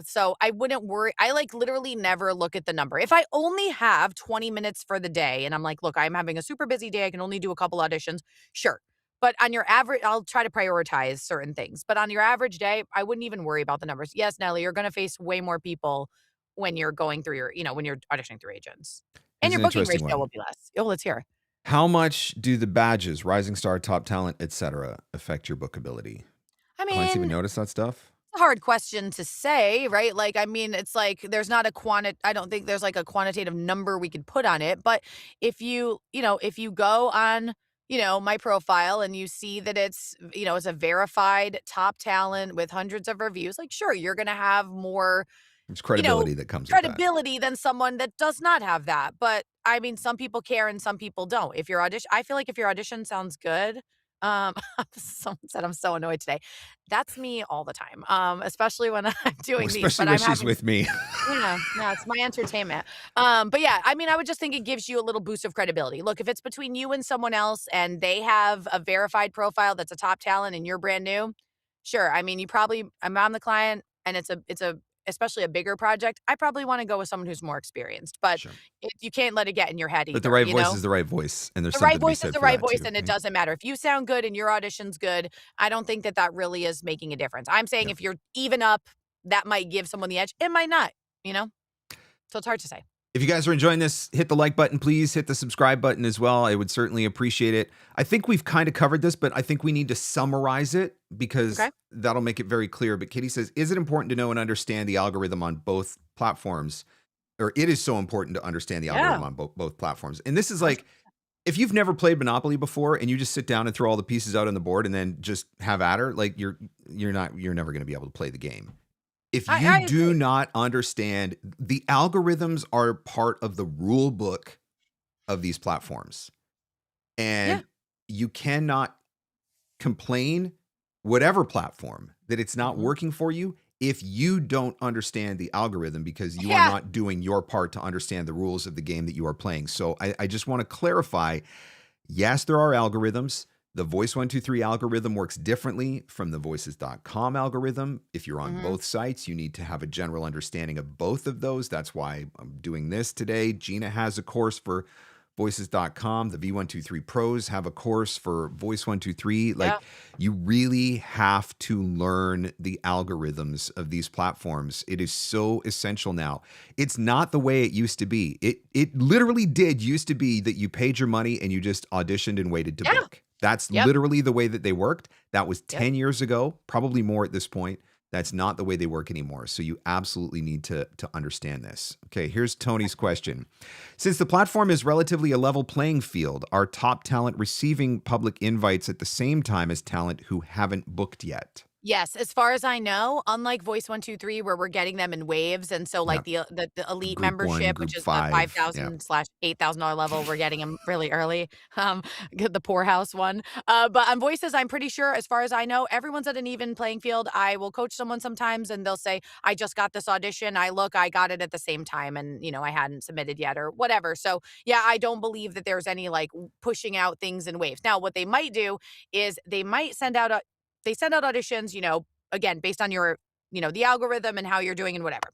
So I wouldn't worry. I like literally never look at the number. If I only have 20 minutes for the day and I'm like, look, I'm having a super busy day. I can only do a couple auditions. Sure. But on your average, I'll try to prioritize certain things. But on your average day, I wouldn't even worry about the numbers. Yes, Nelly, you're going to face way more people when you're going through when you're auditioning through agents. And Here's your an booking interesting ratio one. will be less. Oh, let's hear it. How much do the badges, rising star, top talent, etc., affect your bookability? I Clients even mean, notice that stuff? a hard question to say, right? Like, I mean, it's like there's not I don't think there's like a quantitative number we could put on it. But if you go on, my profile and you see that it's a verified top talent with hundreds of reviews, like, sure, you're going to have more, There's you know, credibility that comes with that. credibility than someone that does not have that. But I mean, some people care and some people don't. I feel like if your audition sounds good, um, someone said I'm so annoyed today. That's me all the time, especially when I'm Well, doing these. especially But when I'm she's having, with me. yeah, no, it's my entertainment. But yeah, I mean, I would just think it gives you a little boost of credibility. Look, if it's between you and someone else and they have a verified profile that's a top talent and you're brand new, sure. I mean, I'm the client and it's a especially a bigger project. I probably want to go with someone who's more experienced, but Sure. you can't let it get in your head But the either, right voice is the right voice, and there's The something right to be voice is said the for right that voice, too, and it right? doesn't matter. If you sound good and your audition's good, I don't think that really is making a difference. I'm saying Yep. if you're even up, that might give someone the edge. It might not, you know? So it's hard to say. If you guys are enjoying this, hit the like button, please. Hit the subscribe button as well. I would certainly appreciate it. I think we've kind of covered this, but I think we need to summarize it because Okay? that'll make it very clear. But Kitty says, is it important to know and understand the algorithm on both platforms? Or it is so important to understand the algorithm Yeah. on both platforms. And this is 100. like, if you've never played Monopoly before and you just sit down and throw all the pieces out on the board and then just have at her, like you're never going to be able to play the game. If you I do agree. not understand, the algorithms are part of the rule book of these platforms. Yeah. And you cannot complain, whatever platform, that it's not Mhm. working for you if you don't understand the algorithm because you are Yeah. not doing your part to understand the rules of the game that you are playing. So I just want to clarify, yes, there are algorithms. The Voice123 algorithm works differently from the Voices.com algorithm. If you're on Mhm. both sites, you need to have a general understanding of both of those. That's why I'm doing this today. Gina has a course for Voices.com. The V123 pros have a course for Voice123. Yeah. Like, you really have to learn the algorithms of these platforms. It is so essential now. It's not the way it used to be. It literally did used to be that you paid your money and you just auditioned and waited to Yeah. book. That's Yep. literally the way that they worked. That was Yep. 10 years ago, probably more at this point. That's not the way they work anymore. So you absolutely need to understand this. Okay, here's Tony's question. Since the platform is relatively a level playing field, are top talent receiving public invites at the same time as talent who haven't booked yet? Yes, as far as I know, unlike Voice123 where we're getting them in waves, and so, Yeah. like, the elite Group one, membership, which group is the five. Yeah. 5,000/$8,000 level, we're getting them really early, the poorhouse one, but on Voices, I'm pretty sure, as far as I know, everyone's at an even playing field. I will coach someone sometimes, and they'll say, "I just got this audition. I got it at the same time, and, I hadn't submitted yet," or whatever. So, yeah, I don't believe that there's any, like, pushing out things in waves. Now, what they might do is they send out auditions, again, based on your, the algorithm and how you're doing and whatever.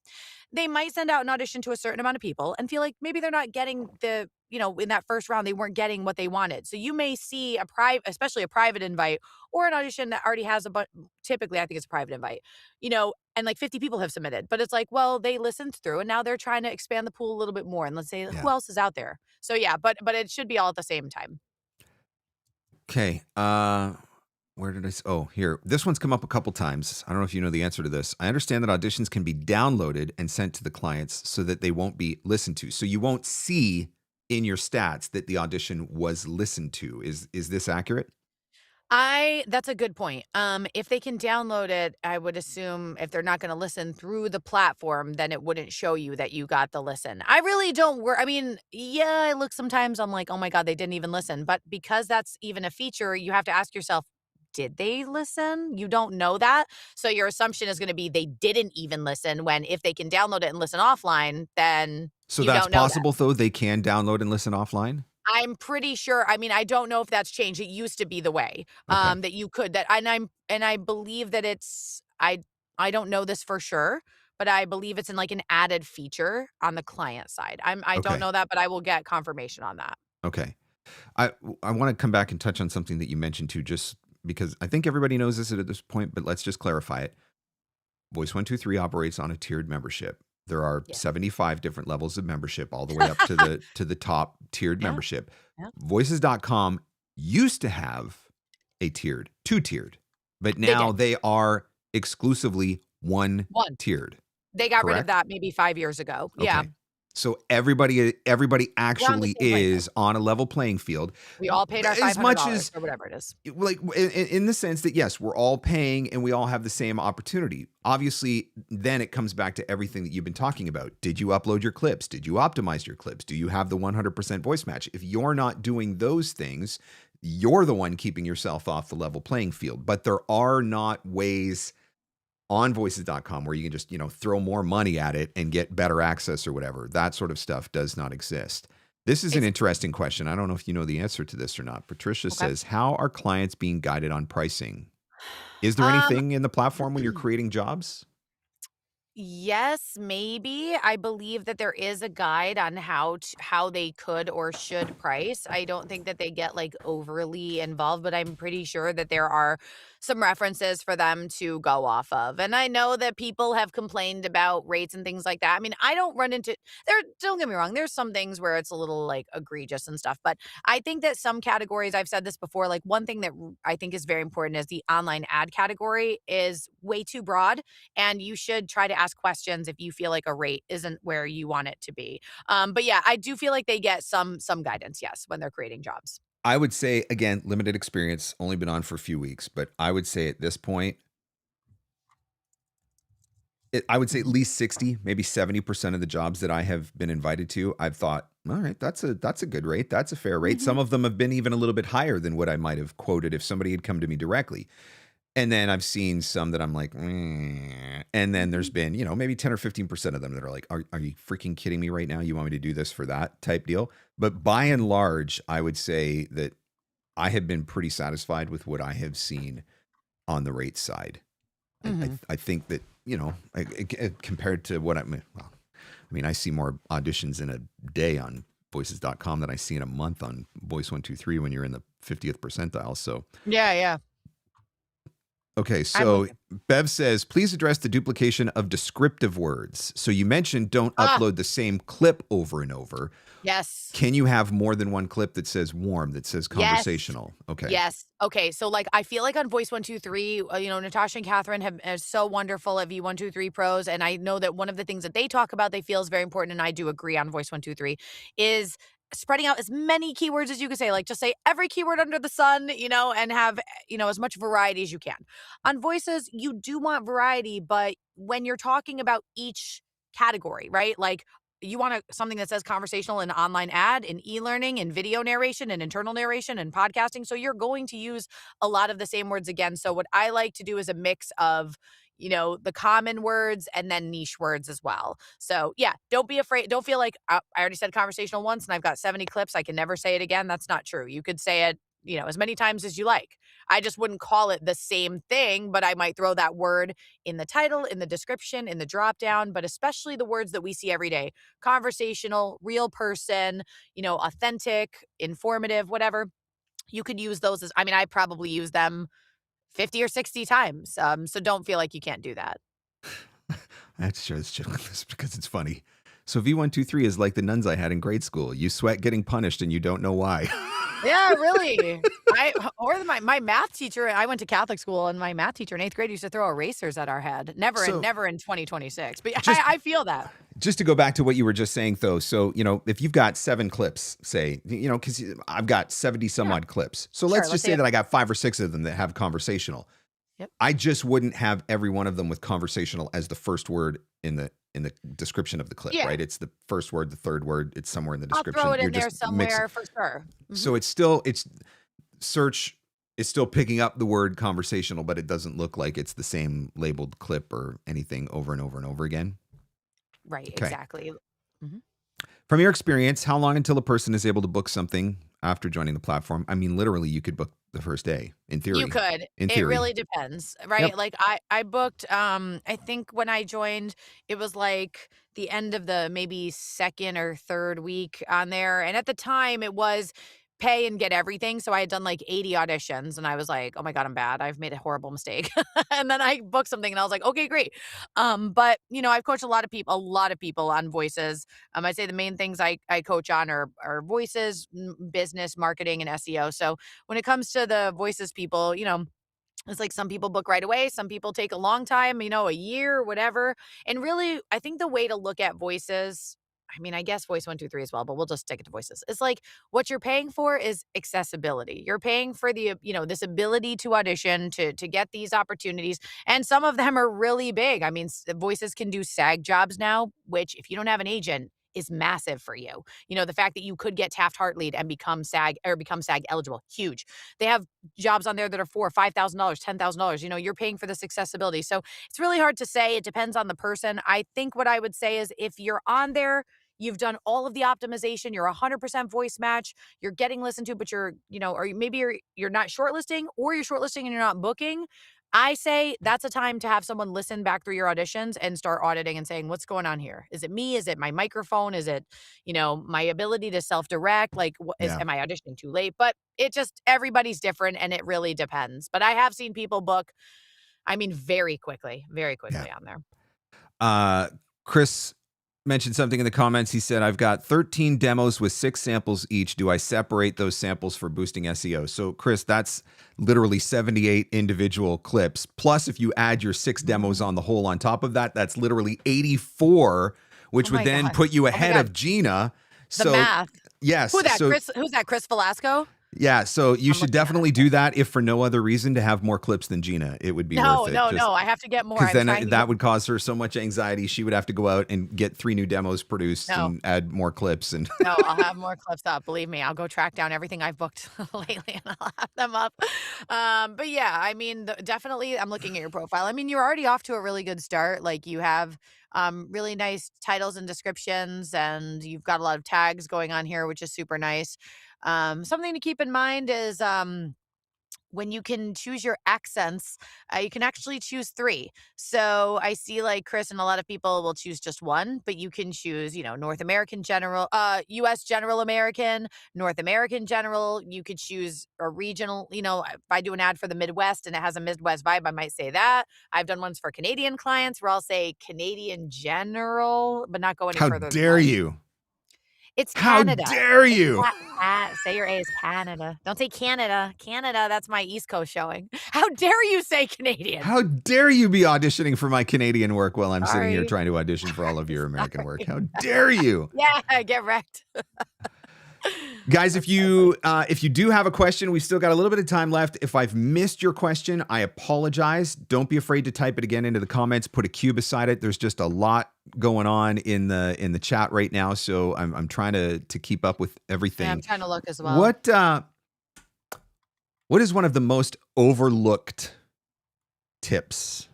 They might send out an audition to a certain amount of people and feel like maybe they're not getting in that first round, they weren't getting what they wanted. So you may see especially a private invite or an audition that already has typically, I think it's a private invite, and like 50 people have submitted, but it's like, well, they listened through and now they're trying to expand the pool a little bit more. And let's say, who Yeah. else is out there? So yeah, but it should be all at the same time. Okay. where did oh, here. This one's come up a couple times. I don't know if you know the answer to this. I understand that auditions can be downloaded and sent to the clients so that they won't be listened to. So you won't see in your stats that the audition was listened to. Is this accurate? That's a good point. If they can download it, I would assume if they're not gonna listen through the platform, then it wouldn't show you that you got the listen. I really don't I mean, yeah, I look sometimes, I'm like, "Oh my god, they didn't even listen." But because that's even a feature, you have to ask yourself, "Did they listen?" You don't know that. So your assumption is gonna be they didn't even listen when if they can download it and listen offline, then So you that's don't know that. possible, though? They can download and listen offline? I'm pretty sure I mean, I don't know if that's changed. It used to be the way, Okay. that you could that and I believe that it's I don't know this for sure, but I believe it's in, like, an added feature on the client side. I don't Okay. know that, but I will get confirmation on that. Okay. I want to come back and touch on something that you mentioned too, just because I think everybody knows this at this point, but let's just clarify it. Voice 123 operates on a tiered membership. There are Yeah. 75 different levels of membership all the way up to the top tiered Yeah, membership. yeah. Voices.com used to have a two-tiered, but They now did. they are exclusively one 1. tiered, They got rid of correct? that maybe 5 years ago. Yeah. Okay. So everybody We're on the actually same playing field. is on a level playing field. We all paid our As much $500 as or whatever it is. like in the sense that yes, we're all paying and we all have the same opportunity. Obviously, then it comes back to everything that you've been talking about. Did you upload your clips? Did you optimize your clips? Do you have the 100% voice match? If you're not doing those things, you're the one keeping yourself off the level playing field. But there are not ways on voices.com where you can just, throw more money at it and get better access or whatever. That sort of stuff does not exist. This is an It's interesting question. I don't know if you know the answer to this or not. Patricia okay. says, how are clients being guided on pricing? Is there Um anything in the platform when you're creating jobs? Yes, maybe. I believe that there is a guide on how they could or should price. I don't think that they get, like, overly involved, but I'm pretty sure that there are some references for them to go off of, and I know that people have complained about rates and things like that. I mean, I don't run into don't get me wrong, there's some things where it's a little, like, egregious and stuff, but I think that some categories I've said this before, like, one thing that I think is very important is the online ad category is way too broad, and you should try to ask questions if you feel like a rate isn't where you want it to be. But yeah, I do feel like they get some guidance, yes, when they're creating jobs. I would say, again, limited experience, only been on for a few weeks, but I would say at this point, I would say at Mhm. least 60, maybe 70% of the jobs that I have been invited to, I've thought, all right, that's a good rate. That's a fair rate. Some Mhm. of them have been even a little bit higher than what I might have quoted if somebody had come to me directly. And then I've seen some that I'm like, and then there's Mhm. been, maybe 10 or 15% of them that are like, are you freaking kidding me right now? You want me to do this for that type deal? But by and large, I would say that I have been pretty satisfied with what I have seen on the rate side. Mhm. I think that, compared to what I see more auditions in a day on voices.com than I see in a month on Voice 123 when you're in the 50th percentile. So, Yeah, yeah. okay. I'm with So you. Bev says, please address the duplication of descriptive words. So you mentioned don't Ah, upload the same clip over and over. yes. Can you have more than one clip that says warm, that says Yes. conversational? Okay. Yes. Okay, so, like, I feel like on Voice 123, Natasha and Catherine have are so wonderful at V123 Pros, and I know that one of the things that they talk about they feel is very important, and I do agree on Voice 123, is spreading out as many keywords as you can say, like, just say every keyword under the sun, and have, as much variety as you can. On Voices, you do want variety, but when you're talking about each category, right? Like, you want something that says conversational and online ad and e-learning and video narration and internal narration and podcasting. So you're going to use a lot of the same words again. So what I like to do is a mix of, the common words and then niche words as well. So yeah, don't be afraid. Don't feel like I already said conversational once and I've got 70 clips. I can never say it again. That's not true. You could say it, as many times as you like. I just wouldn't call it the same thing, but I might throw that word in the title, in the description, in the drop down, but especially the words that we see every day: conversational, real person, authentic, informative, whatever. You could use those as, I mean, I probably use them 50 or 60 times. So don't feel like you can't do that. I have to share this joke with this because it's funny. So V123 is like the nuns I had in grade school. You sweat getting punished and you don't know why. Yeah, really. My math teacher, I went to Catholic school, and my math teacher in 8th grade used to throw erasers at our head. So Never in 2026, but just I feel that. just to go back to what you were just saying, though. So, if you've got 7 clips, say, because I've got 70 some Yeah, odd clips. So sure, let's let's just say say that I got 5 or 6 of them that have conversational. Yep. I just wouldn't have every one of them with conversational as the first word in the description of the clip, Yeah. right? It's the first word, the third word, it's somewhere in the I'll description. throw it You're in there just mixing. somewhere for sure. So it's search is still picking up the word conversational, but it doesn't look like it's the same labeled clip or anything over and over and over again. Right, Okay. exactly. Mhm. From your experience, how long until a person is able to book something after joining the platform? I mean, literally, you could book the first day in theory. You could. In It theory. really depends, right? Yep. Like I booked I think when I joined it was like the end of the maybe 2nd or 3rd week on there, and at the time it was pay and get everything, so I had done like 80 auditions and I was like, "Oh my god, I'm bad. I've made a horrible mistake." And then I booked something and I was like, "Okay, great." But I've coached a lot of people on voices. I'd say the main things I coach on are voices, business, marketing, and SEO. So when it comes to the voices people, it's like some people book right away, some people take a long time, a year, whatever. And really, I think the way to look at voices, I mean, I guess voice 1, 2, 3 as well, but we'll just stick it to voices. It's like what you're paying for is accessibility. You're paying for this ability to audition, to get these opportunities. And some of them are really big. I mean, voices can do SAG jobs now, which if you don't have an agent, is massive for you. The fact that you could get Taft-Hartley and become SAG eligible, huge. They have jobs on there that are $4,000, $5,000, $10,000. You're paying for this accessibility. So it's really hard to say. It depends on the person. I think what I would say is if you're on there, you've done all of the optimization, you're 100% voice match, you're getting listened to, but or maybe you're not shortlisting, or you're shortlisting and you're not booking. I say that's a time to have someone listen back through your auditions and start auditing and saying, what's going on here? Is it me? Is it my microphone? Is it, my ability to self-direct? Like, Yeah. am I auditioning too late? But everybody's different and it really depends. But I have seen people book, I mean, very quickly on there. Chris mentioned something in the comments. He said, I've got 13 demos with 6 samples each. Do I separate those samples for boosting SEO? So, Chris, that's literally 78 individual clips. Plus, if you add your 6 demos on the whole on top of that, that's literally 84, which would then put you ahead of Gina. The math. Yes. Who's that? Chris Velasco? Yeah, so you should definitely do that if for no other reason to have more clips than Gina. It would be worth it. No. I have to get more. Because then that would cause her so much anxiety. She would have to go out and get 3 new demos produced and add more clips. And no, I'll have more clips up. Believe me, I'll go track down everything I've booked lately and I'll have them up. But yeah, I mean, definitely I'm looking at your profile. I mean, you're already off to a really good start. Like you have really nice titles and descriptions, and you've got a lot of tags going on here, which is super nice. Something to keep in mind is when you can choose your accents, you can actually choose 3. So I see like Chris and a lot of people will choose just 1, but you can choose, North American General, US General American, North American General. You could choose a regional, if I do an ad for the Midwest and it has a Midwest vibe, I might say that. I've done ones for Canadian clients where I'll say Canadian General, but not go any further. How dare you? It's Canada. How dare you? Say your A is Canada. Don't say Canada. Canada, that's my East Coast showing. How dare you say Canadian? How dare you be auditioning for my Canadian work while I'm sitting here trying to audition for all of your American work? How dare you? Yeah, get wrecked. Guys, if you do have a question, we've still got a little bit of time left. If I've missed your question, I apologize. Don't be afraid to type it again into the comments. Put a Q beside it. There's just a lot going on in the chat right now, so I'm trying to keep up with everything. Yeah, I'm trying to look as well. What is one of the most overlooked tips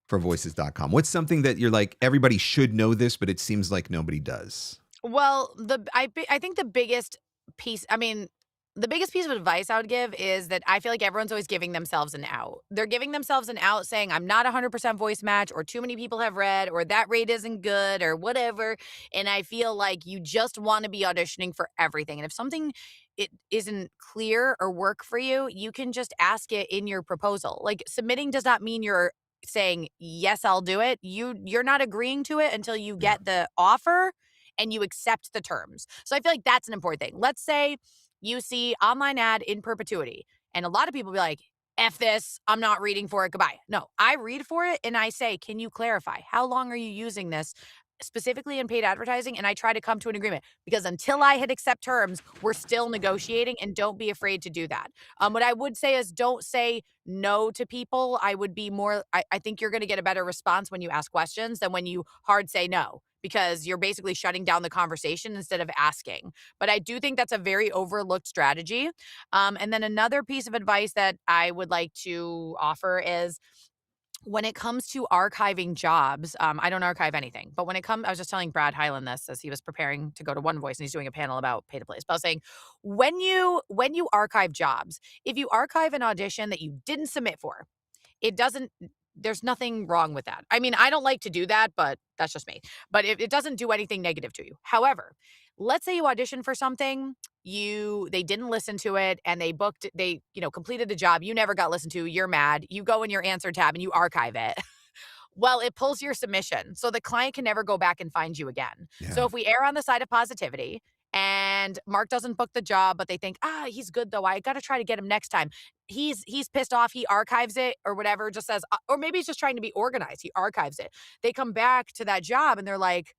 for voices.com? What's something that you're like, everybody should know this, but it seems like nobody does? Well, I think the biggest piece of advice I would give is that I feel like everyone's always giving themselves an out. They're giving themselves an out saying, I'm not 100% voice match, or too many people have read, or that rate isn't good, or whatever. And I feel like you just want to be auditioning for everything. And if something it isn't clear or work for you, you can just ask it in your proposal. Like submitting does not mean you're saying, yes, I'll do it. You're not agreeing to it until you get the offer and you accept the terms. So I feel like that's an important thing. Let's say you see online ad in perpetuity. And a lot of people be like, F this, I'm not reading for it, goodbye. No, I read for it and I say, can you clarify? How long are you using this? Specifically in paid advertising, and I try to come to an agreement because until I hit accept terms, we're still negotiating, and don't be afraid to do that. What I would say is don't say no to people. I would be more, I think you're going to get a better response when you ask questions than when you hard say no, because you're basically shutting down the conversation instead of asking. But I do think that's a very overlooked strategy. And then another piece of advice that I would like to offer is when it comes to archiving jobs, I don't archive anything, but when it comes, I was just telling Brad Hyland this as he was preparing to go to One Voice and he's doing a panel about pay to place. But I was saying, when you archive jobs, if you archive an audition that you didn't submit for, it doesn't there's nothing wrong with that. I mean, I don't like to do that, but that's just me. But it doesn't do anything negative to you. However, let's say you audition for something, they didn't listen to it and they completed the job, you never got listened to, you're mad. You go in your answer tab and you archive it. Well, it pulls your submission. So the client can never go back and find you again. So Yeah. if we err on the side of positivity and Marc doesn't book the job, but they think, he's good though, I got to try to get him next time. He's pissed off. He archives it or whatever, just says, or maybe he's just trying to be organized. He archives it. They come back to that job and they're like,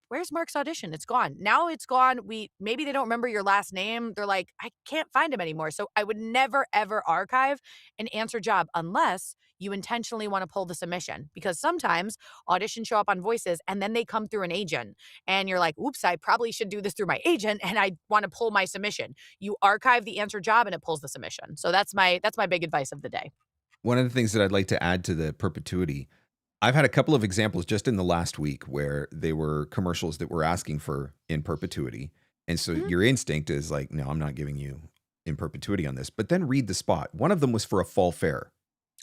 where's Marc's audition? It's gone. Now it's gone. Maybe they don't remember your last name. They're like, I can't find him anymore. So I would never, ever archive an answer job unless you intentionally want to pull the submission, because sometimes auditions show up on Voices and then they come through an agent and you're like, oops, I probably should do this through my agent and I want to pull my submission. You archive the answer job and it pulls the submission. So that's my big advice of the day. One of the things that I'd like to add to the perpetuity, I've had a couple of examples just in the last week where they were commercials that were asking for in perpetuity. And so your instinct is like, no, I'm not giving you in perpetuity on this. But then read the spot. One of them was for a fall fair.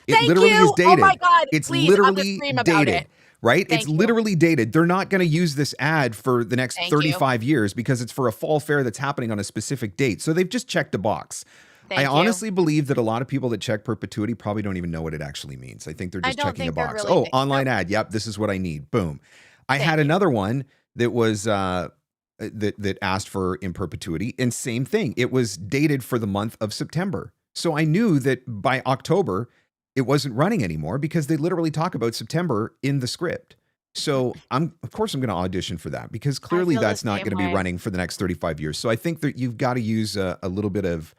It Thank literally you. is dated. Oh my God. It's Please, I'm gonna literally scream about dated, it. right? Thank It's you. literally dated. They're not going to use this ad for the next Thank you. 35 years because it's for a fall fair that's happening on a specific date. So they've just checked a box. Thank I you. honestly believe that a lot of people that check perpetuity probably don't even know what it actually means. I think they're just checking a box. Really Online ad. Yep, this is what I need. Boom. I had another one that was that asked for in perpetuity, and same thing. It was dated for the month of September. So I knew that by October it wasn't running anymore because they literally talk about September in the script. So of course I'm going to audition for that because clearly that's not going to be running for the next 35 years. So I think that you've got to use a little bit of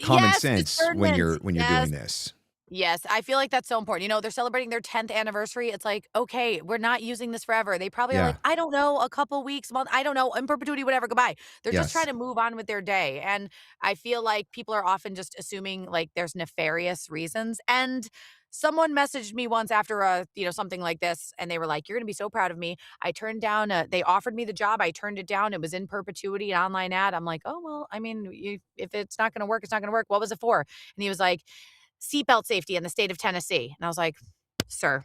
common sense when you're doing this. Yes, I feel like that's so important. You know, they're celebrating their 10th anniversary. It's like, okay, we're not using this forever. They probably are like, I don't know, a couple weeks, month, I don't know, in perpetuity, whatever, goodbye. They're just trying to move on with their day. And I feel like people are often just assuming like there's nefarious reasons. And someone messaged me once after something like this, and they were like, "You're gonna be so proud of me. I turned down. They offered me the job. I turned it down. It was in perpetuity, an online ad." I'm like, "Oh well, I mean, if it's not gonna work, it's not gonna work. What was it for?" And he was like, "Seatbelt safety in the state of Tennessee." And I was like, "Sir,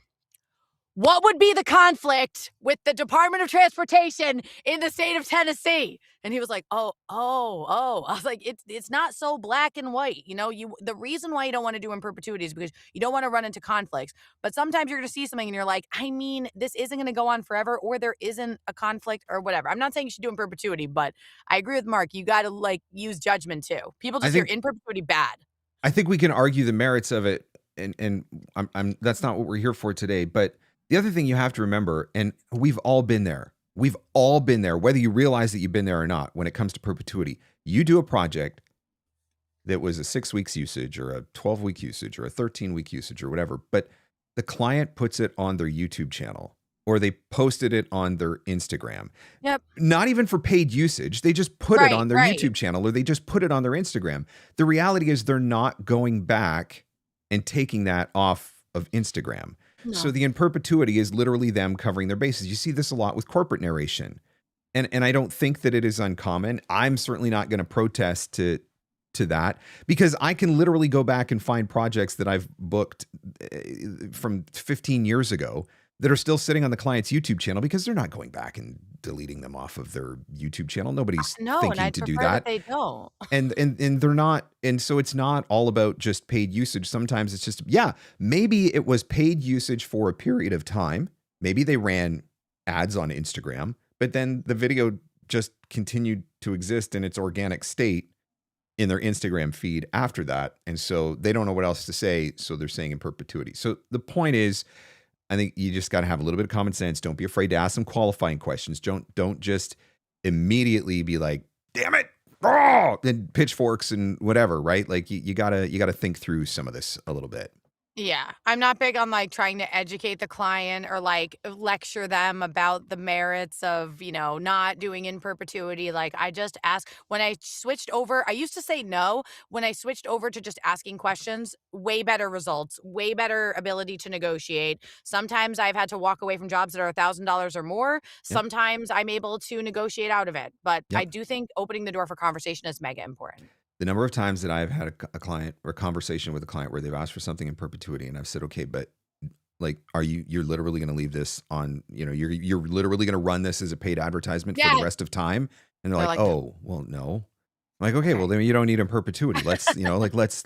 what would be the conflict with the Department of Transportation in the state of Tennessee?" And he was like, oh. I was like, it's not so black and white. You know, the reason why you don't want to do in perpetuity is because you don't want to run into conflicts. But sometimes you're going to see something and you're like, I mean, this isn't going to go on forever, or there isn't a conflict or whatever. I'm not saying you should do in perpetuity, but I agree with Marc. You got to like use judgment too. People just hear in perpetuity bad. I think we can argue the merits of it, and that's not what we're here for today. But the other thing you have to remember, and we've all been there. We've all been there, whether you realize that you've been there or not. When it comes to perpetuity, you do a project that was a 6 weeks usage, or a 12-week usage, or a 13-week usage, or whatever. But the client puts it on their YouTube channel, or they posted it on their Instagram. Yep. Not even for paid usage. They just put it on their YouTube channel, or they just put it on their Instagram. The reality is they're not going back and taking that off of Instagram. No. So the in perpetuity is literally them covering their bases. You see this a lot with corporate narration. And I don't think that it is uncommon. I'm certainly not going to protest to that, because I can literally go back and find projects that I've booked from 15 years ago that are still sitting on the client's YouTube channel because they're not going back and deleting them off of their YouTube channel. Nobody's thinking to do that. They don't. And they're not. And so it's not all about just paid usage. Sometimes it's just, maybe it was paid usage for a period of time. Maybe they ran ads on Instagram, but then the video just continued to exist in its organic state in their Instagram feed after that. And so they don't know what else to say. So they're saying in perpetuity. So the point is, I think you just got to have a little bit of common sense. Don't be afraid to ask some qualifying questions. Don't just immediately be like, damn it, oh, and pitchforks and whatever, right? Like you gotta think through some of this a little bit. Yeah, I'm not big on, like, trying to educate the client or, like, lecture them about the merits of, not doing in perpetuity. Like, I just ask when I switched over, I used to say no. When I switched over to just asking questions, way better results, way better ability to negotiate. Sometimes I've had to walk away from jobs that are $1,000 or more. Yep. Sometimes I'm able to negotiate out of it, but I Yep. do think opening the door for conversation is mega important. The number of times that I've had a client or a conversation with a client where they've asked for something in perpetuity, and I've said, okay, but like, you're literally going to leave this on, you're literally going to run this as a paid advertisement for the Yes. rest of time. And they're They're like, like, "No." oh, well, no. I'm like, okay, well, Right. then you don't need in perpetuity. Let's, let's, Yeah, let's, like, let's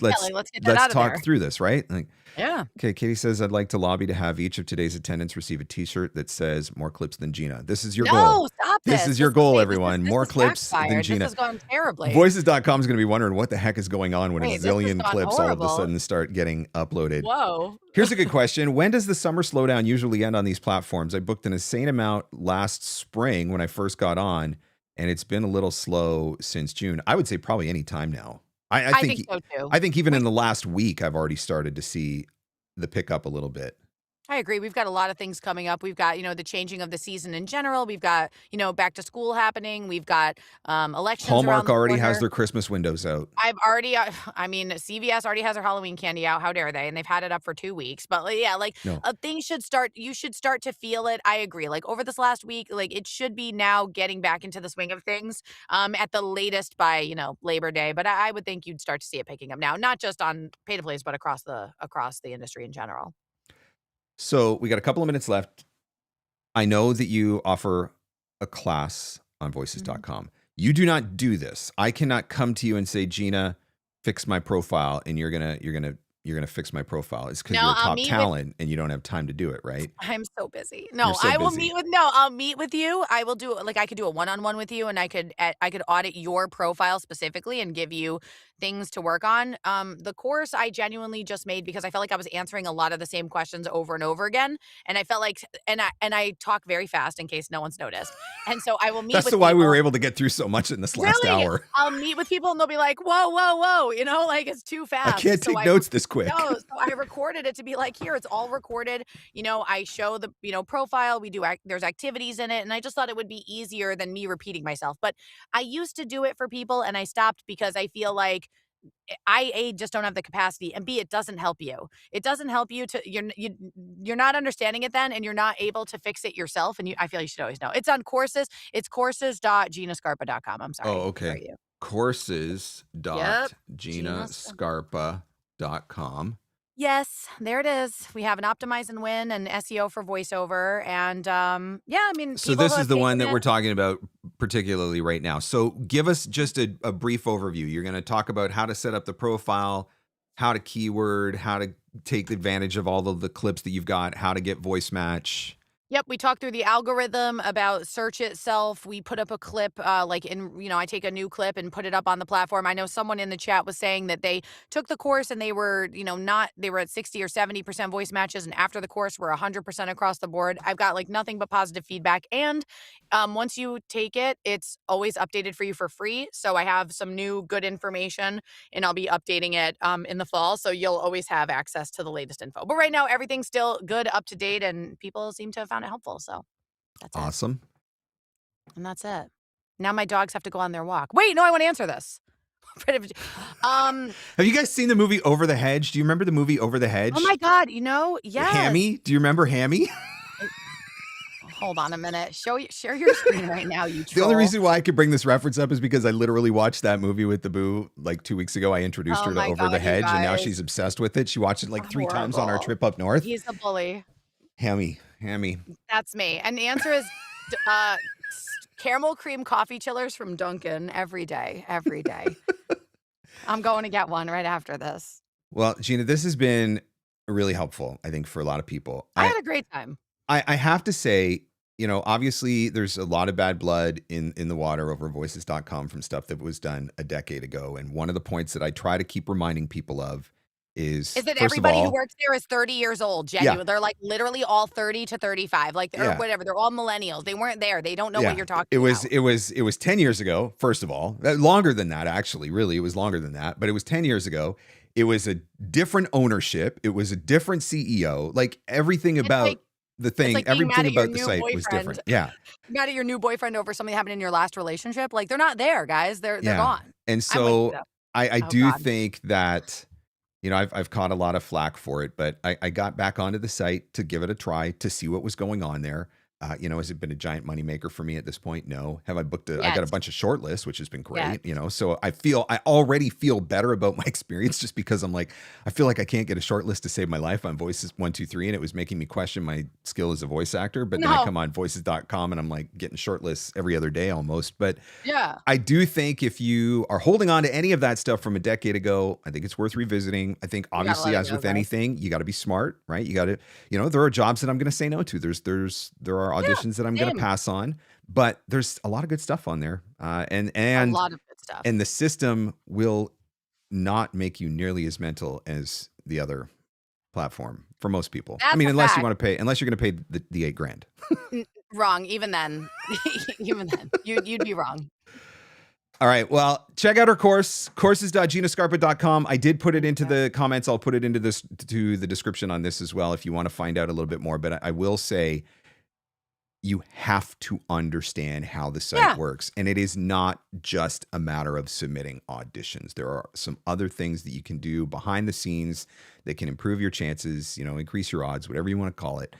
get that let's out of talk there. through this. Right. Like, Yeah. okay, Katie says, I'd like to lobby to have each of today's attendants receive a t-shirt that says more clips than Gina. This is your goal. No, stop This this. is your goal, Wait, this is everyone. this More is clips than backfired. This Gina. has gone terribly. Voices.com is going to be wondering what the heck is going on when a Wait, this has zillion gone clips all of a horrible. sudden start getting uploaded. Whoa. Here's a good question. When does the summer slowdown usually end on these platforms? I booked an insane amount last spring when I first got on, and it's been a little slow since June. I would say probably any time now. I I think think so too. I think even We in the last week, I've already started to see the pickup a little bit. I agree. We've got a lot of things coming up. We've got, the changing of the season in general. We've got, back to school happening. We've got elections around Hallmark the already has corner. their Christmas windows out. I've already, I mean, CVS already has their Halloween candy out. How dare they? And they've had it up for 2 weeks. But like, yeah, like No, things should start. You should start to feel it. I agree. Like over this last week, like it should be now getting back into the swing of things. At the latest by Labor Day. But I would think you'd start to see it picking up now, not just on pay to plays, but across the industry in general. so we got a couple of minutes left. I know that you offer a class on Mhm. voices.com. You do not do this. I cannot come to you and say, Gina, fix my profile, and you're gonna fix my profile. It's because No, you're a I'll top meet with talent and you don't have time to do it, right? I'm so busy. You're No, so busy. I'll meet with you. I will do like I could do a one-on-one with you and I could audit your profile specifically and give you things to work on. The course I genuinely just made because I felt like I was answering a lot of the same questions over and over again and I felt like and I talk very fast in case no one's noticed. And so I will meet That's with why we were people. able to get through so much in this last Really? hour. I'll meet with people and they'll be like, "Whoa, whoa, whoa," like it's too I fast. can't So take notes this quick. so I recorded it to be like, here, it's all recorded. I show the, profile. We do, there's activities in it. And I just thought it would be easier than me repeating myself. But I used to do it for people and I stopped because I feel like I A just don't have the capacity and B it doesn't help you. It doesn't help you to you're not understanding it then and you're not able to fix it yourself and I feel you should always know. It's on courses. It's courses.ginascarpa.com. I'm Oh, sorry for okay. you. Yep. Gina Courses.ginascarpa.com. Yes, there it is. We have an optimize and win and SEO for voiceover. And yeah, I mean, So people who this is have the one taken that it. we're talking about particularly right now. So give us just a brief overview. You're going to talk about how to set up the profile, how to keyword, how to take advantage of all of the clips that you've got, how to get voice match. Yep, we talked through the algorithm about search itself. We put up a clip, I take a new clip and put it up on the platform. I know someone in the chat was saying that they took the course and they were, they were at 60 or 70% voice matches. And after the course, we're 100% across the board. I've got like nothing but positive feedback. And once you take it, it's always updated for you for free. So I have some new good information and I'll be updating it in the fall. So you'll always have access to the latest info. But right now, everything's still good, up to date, and people seem to have found it helpful. So that's it. Awesome. And that's it. Now my dogs have to go on their walk. Wait, no, I want to answer this. um, Have you guys seen the movie Over the Hedge? Do you remember the movie Over the Hedge? oh my God, yes. Hammy? Do you remember Hammy? Hold on a minute. Share your screen right now, you The only troll. reason why I could bring this reference up is because I literally watched that movie with the boo like 2 weeks ago. I introduced Oh her to my Over God, the you Hedge, and now guys. she's obsessed with it. She watched it like 3 times on our Horrible. trip up north. He's a bully. Hammy. That's me. And the answer is caramel cream coffee chillers from Dunkin' every day. Every day. I'm going to get one right after this. Well, Gina, this has been really helpful, I think, for a lot of people. I had a great time. I have to say, obviously there's a lot of bad blood in the water over voices.com from stuff that was done a decade ago. And one of the points that I try to keep reminding people of is that first of everybody who all, works there is 30 years old, yeah, genuine. They're like literally all 30 to 35, like, or yeah, whatever. They're all millennials. They weren't there. They don't know what yeah. you're talking It was about. it was 10 years ago, first of all. Longer than that, actually. Really, it was longer than that, but it was 10 years ago. It was a different ownership. It was a different CEO. Like everything It's like about the it's thing, like being mad everything at your about the new site was boyfriend. different. Yeah. Mad at your new boyfriend over something that happened in your last relationship. Like they're not there, guys. They're Yeah. gone. And I'm with you so though. I Oh do God. think that, I've caught a lot of flack for it, but I got back onto the site to give it a try to see what was going on there. Has it been a giant moneymaker for me at this point? No. Have I booked I got a Yes. bunch of shortlists, which has been great, Yes. so I already feel better about my experience just because I'm like, I feel like I can't get a shortlist to save my life on Voices 123, and it was making me question my skill as a voice actor. But then I No. come on voices.com and I'm like getting shortlists every other day almost. But Yeah. I do think if you are holding on to any of that stuff from a decade ago, I think it's worth revisiting. I think gotta obviously, let it as go, with guys. anything, you got to be smart, right? You got to, there are jobs that I'm going to say no to. There are auditions that I'm going to Same. pass on, but there's a lot of good stuff on there. A And lot of good stuff. the system will not make you nearly as mental as the other platform for most people. I That's mean, a unless you fact. want to pay, unless you're going to pay the $8,000. Wrong. Even then, even then, you'd be wrong. All right. Well, check out our course, courses.ginascarpa.com. I did put it into the comments. I'll put it into the description on this as well if you want to find out a little bit more. But I will say you have to understand how the site works. And it is not just a matter of submitting auditions. There are some other things that you can do behind the scenes that can improve your chances, increase your odds, whatever you want to call it.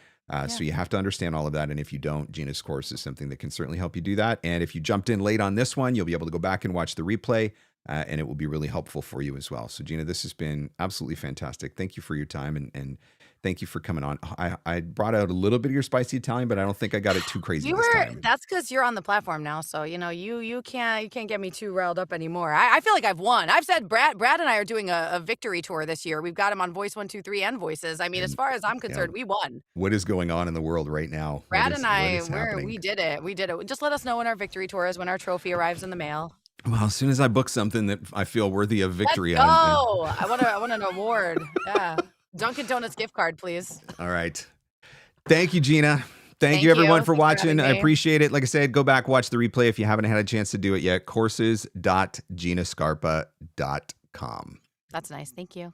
So you have to understand all of that. And if you don't, Gina's course is something that can certainly help you do that. And if you jumped in late on this one, you'll be able to go back and watch the replay, and it will be really helpful for you as well. So Gina, this has been absolutely fantastic. Thank you for your time, and thank you for coming on. I brought out a little bit of your spicy Italian, but I don't think I got it too crazy this time. That's because you're on the platform now, so you can't get me too riled up anymore. I feel like I've won. I've said Brad and I are doing a victory tour this year. We've got him on Voice 123 and Voices. I mean, as far as I'm concerned, we won. What is going on in the world right now? Brad and I, we did it. We did it. Just let us know when our victory tour is, when our trophy arrives in the mail. Well, as soon as I book something that I feel worthy of victory Let's go. on. I want an award. Yeah. Dunkin' Donuts gift card, please. All right. Thank you, Gina. Thank you, everyone, for watching. I appreciate it. Like I said, go back, watch the replay if you haven't had a chance to do it yet. Courses.ginascarpa.com. That's nice. Thank you.